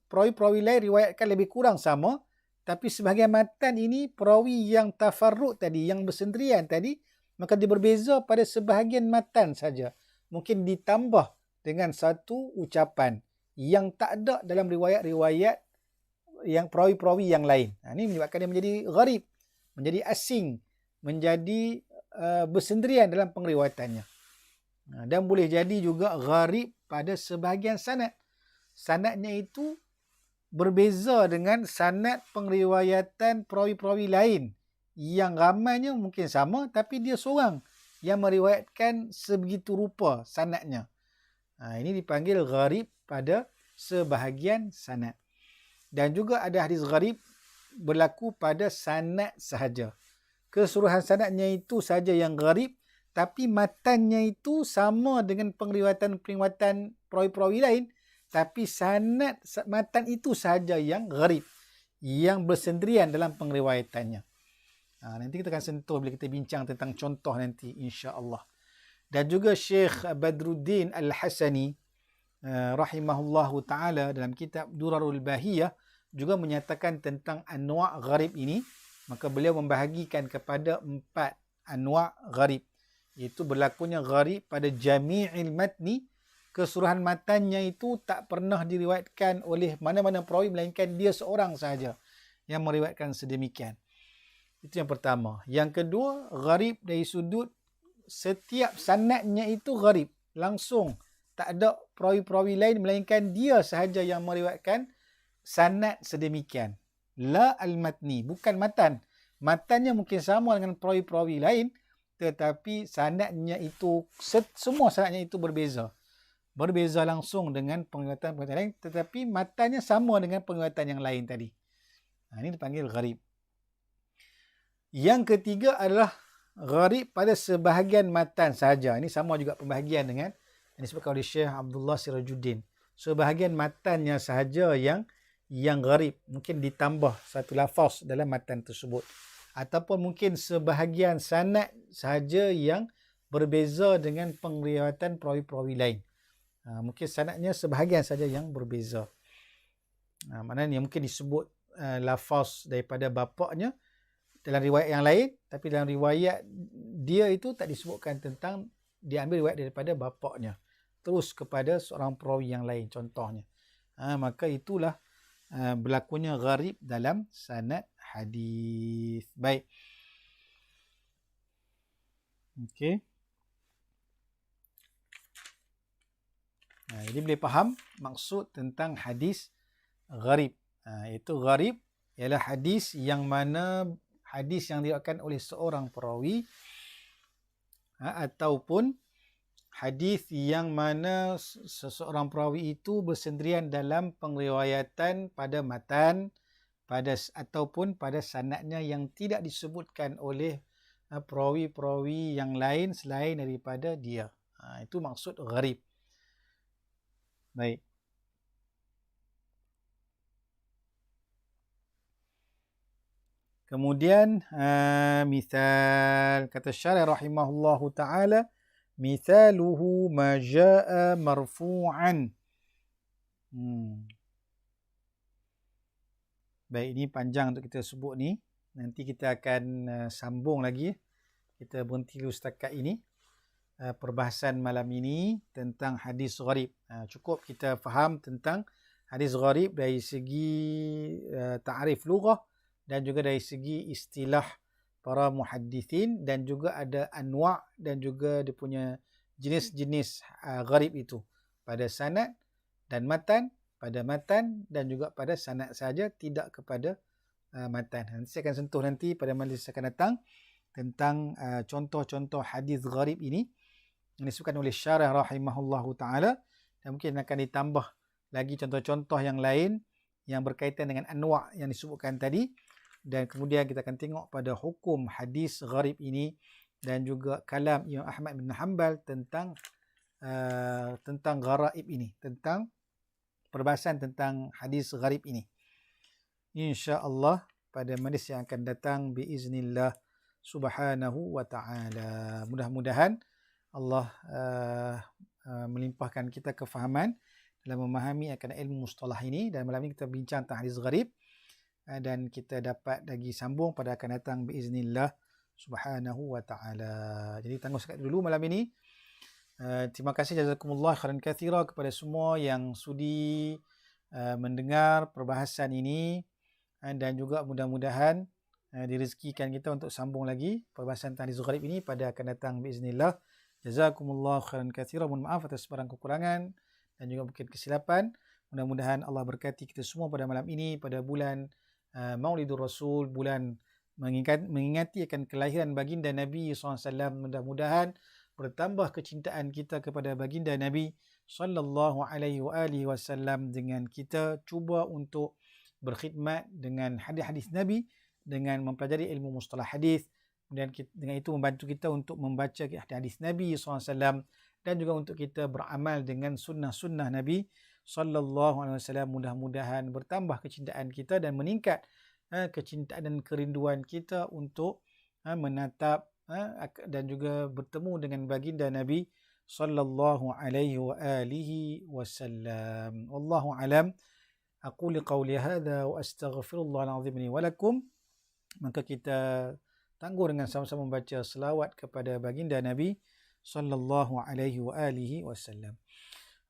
perawi-perawi lain riwayatkan lebih kurang sama, tapi sebahagian matan ini perawi yang tafarrud tadi, yang bersendirian tadi, maka dia berbeza pada sebahagian matan saja. Mungkin ditambah dengan satu ucapan yang tak ada dalam riwayat-riwayat yang perawi-perawi yang lain. Ini menyebabkan dia menjadi gharib, menjadi asing, menjadi bersendirian dalam pengriwayatannya. Dan boleh jadi juga gharib pada sebahagian sanad. Sanadnya itu berbeza dengan sanad pengriwayatan perawi-perawi lain yang ramainya mungkin sama, tapi dia seorang yang meriwayatkan sebegitu rupa sanadnya. Ini dipanggil gharib pada sebahagian sanad. Dan juga ada hadis gharib berlaku pada sanad sahaja. Keseluruhan sanadnya itu sahaja yang gharib, tapi matannya itu sama dengan pengriwayatan perawi-perawi lain, tapi sanad matan itu sahaja yang gharib, yang bersendirian dalam pengriwayatannya. Nanti kita akan sentuh bila kita bincang tentang contoh nanti, insya-Allah. Dan juga Syekh Badruddin Al-Hasani rahimahullahu taala dalam kitab Durarul Bahiyah juga menyatakan tentang anwa' gharib ini. Maka beliau membahagikan kepada 4 anwa' gharib, iaitu berlakunya gharib pada jami'il matni, keseluruhan matannya itu tak pernah diriwayatkan oleh mana-mana perawi melainkan dia seorang sahaja yang meriwayatkan sedemikian. Itu yang pertama. Yang kedua, gharib dari sudut setiap sanadnya itu gharib langsung, tak ada perawi-perawi lain melainkan dia sahaja yang meriwayatkan sanad sedemikian. La al-matni, bukan matan. Matannya mungkin sama dengan perawi-perawi lain, tetapi sanadnya itu, semua sanadnya itu berbeza. Berbeza langsung dengan pengriwayatan lain, tetapi matannya sama dengan pengriwayatan yang lain tadi. Ini dipanggil gharib. Yang ketiga adalah gharib pada sebahagian matan sahaja. Ini sama juga pembahagian dengan yang disebutkan oleh Syekh Abdullah Sirajuddin. Sebahagian matannya sahaja yang gharib. Mungkin ditambah satu lafaz dalam matan tersebut. Ataupun mungkin sebahagian sanad sahaja yang berbeza dengan pengriwayatan perawi-perawi lain. Mungkin sanadnya sebahagian saja yang berbeza. Maknanya mungkin disebut lafaz daripada bapaknya dalam riwayat yang lain, tapi dalam riwayat dia itu tak disebutkan tentang diambil riwayat daripada bapaknya terus kepada seorang perawi yang lain contohnya. Maka itulah berlakunya gharib dalam sanad hadis. Baik. Okey. Jadi boleh faham maksud tentang hadis gharib. Iaitu gharib ialah hadis yang mana hadis yang diriwayatkan oleh seorang perawi ataupun hadis yang mana seseorang perawi itu bersendirian dalam pengriwayatan pada matan ataupun pada sanadnya yang tidak disebutkan oleh perawi-perawi yang lain selain daripada dia. Itu maksud gharib. Baik. Kemudian misal kata syarih rahimahullahu ta'ala, mithaluhu ma jaa marfu'an. Baik, ini panjang untuk kita sebut ni. Nanti kita akan sambung lagi. Kita berhenti dulu setakat ini. Perbahasan malam ini tentang hadis gharib. Cukup kita faham tentang hadis gharib dari segi ta'rif lughah dan juga dari segi istilah para muhaddithin, dan juga ada anwa' dan juga dia punya jenis-jenis gharib itu pada sanad dan matan, pada matan dan juga pada sanad saja, tidak kepada matan. Nanti saya akan sentuh nanti pada majlis akan datang tentang contoh-contoh hadis gharib ini yang disebutkan oleh syarih rahimahullahu ta'ala, dan mungkin akan ditambah lagi contoh-contoh yang lain yang berkaitan dengan anwa' yang disebutkan tadi. Dan kemudian kita akan tengok pada hukum hadis gharib ini dan juga kalam Imam Ahmad bin Hanbal tentang gharaib ini, tentang perbahasan tentang hadis gharib ini. InsyaAllah pada majlis yang akan datang biiznillah subhanahu wa ta'ala. Mudah-mudahan Allah melimpahkan kita kefahaman dalam memahami akan ilmu mustalah ini. Dan malam ini kita bincang tentang hadis gharib, dan kita dapat lagi sambung pada akan datang biiznillah subhanahu wa ta'ala. Jadi tangguh sekat dulu malam ini. Terima kasih jazakumullah khairan katsira kepada semua yang sudi mendengar perbahasan ini, dan juga mudah-mudahan direzekikan kita untuk sambung lagi perbahasan hadis gharib ini pada akan datang biiznillah. Jazakumullah khairan katsira. Mohon maaf atas barang kekurangan dan juga mungkin kesilapan. Mudah-mudahan Allah berkati kita semua pada malam ini, pada bulan Maulidur Rasul, bulan mengingati akan kelahiran baginda Nabi SAW. Mudah-mudahan bertambah kecintaan kita kepada baginda Nabi SAW dengan kita cuba untuk berkhidmat dengan hadis-hadis Nabi, dengan mempelajari ilmu mustalah hadis, dan dengan itu membantu kita untuk membaca hadis Nabi SAW, dan juga untuk kita beramal dengan sunnah-sunnah Nabi SAW. Mudah-mudahan bertambah kecintaan kita dan meningkat kecintaan dan kerinduan kita untuk menatap dan juga bertemu dengan baginda Nabi sallallahu alaihi wa alihi wasallam. Wallahu alam. Aqulu qawli hadha wa astaghfirullahal azim li wa lakum. Maka kita tangguh dengan sama-sama membaca selawat kepada baginda Nabi sallallahu alaihi wa alihi wasallam.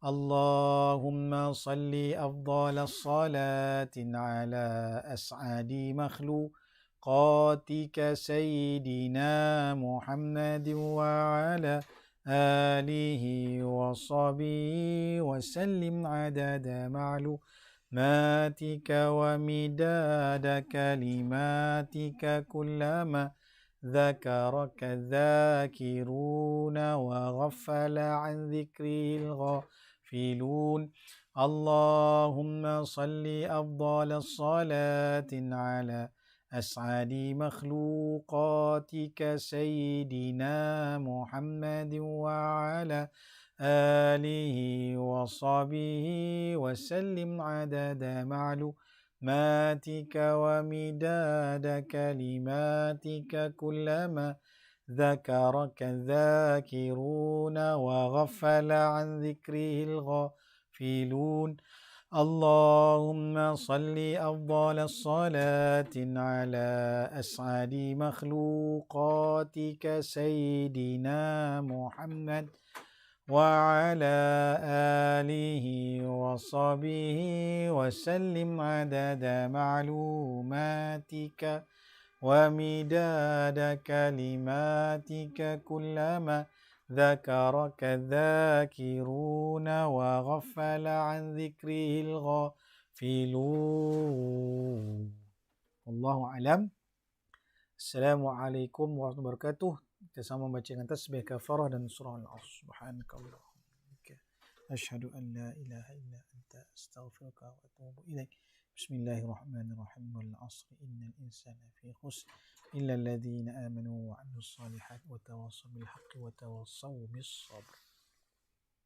Allahumma salli afdal salatin ala as'adi makhluqatika sayyidina Muhammadin wa ala alihi wa sahbihi wa sallim adada ma'lumatika wa midada kalimatika kullama ذكرك الذاكرون وغفل عن ذكره الغافلون. اللهم صل أفضل الصلاة على أسعد مخلوقاتك سيدنا محمد وعلى آله وصحبه وسلم عدد معلوماتك ومداد كلماتك كلما ذكرك الذاكرون وغفل عن ذكره الغافلون اللهم صل أفضل الصلاة على أسعد مخلوقاتك سيدنا محمد وعلى آله وصحبه وسلم عدد معلوماتك ومداد كلماتك كلما ذكرك الذاكرون وغفل عن ذكره الغافلون. Wallahu alam. Assalamualaikum warahmatullahi wabarakatuh. Kita sama membaca dengan tasbih kafarah dan surah Al-Asr. Subhanakallahumma asyhadu an la ilaha illa anta astaghfiruka wa atubu ilaik. Bismillahirrahmanirrahim. Wal 'asri innal insana fi khusr illa alladhina amanu wa 'amilus solihat wa tawassaw bil haqqi wa tawassaw bis sabr.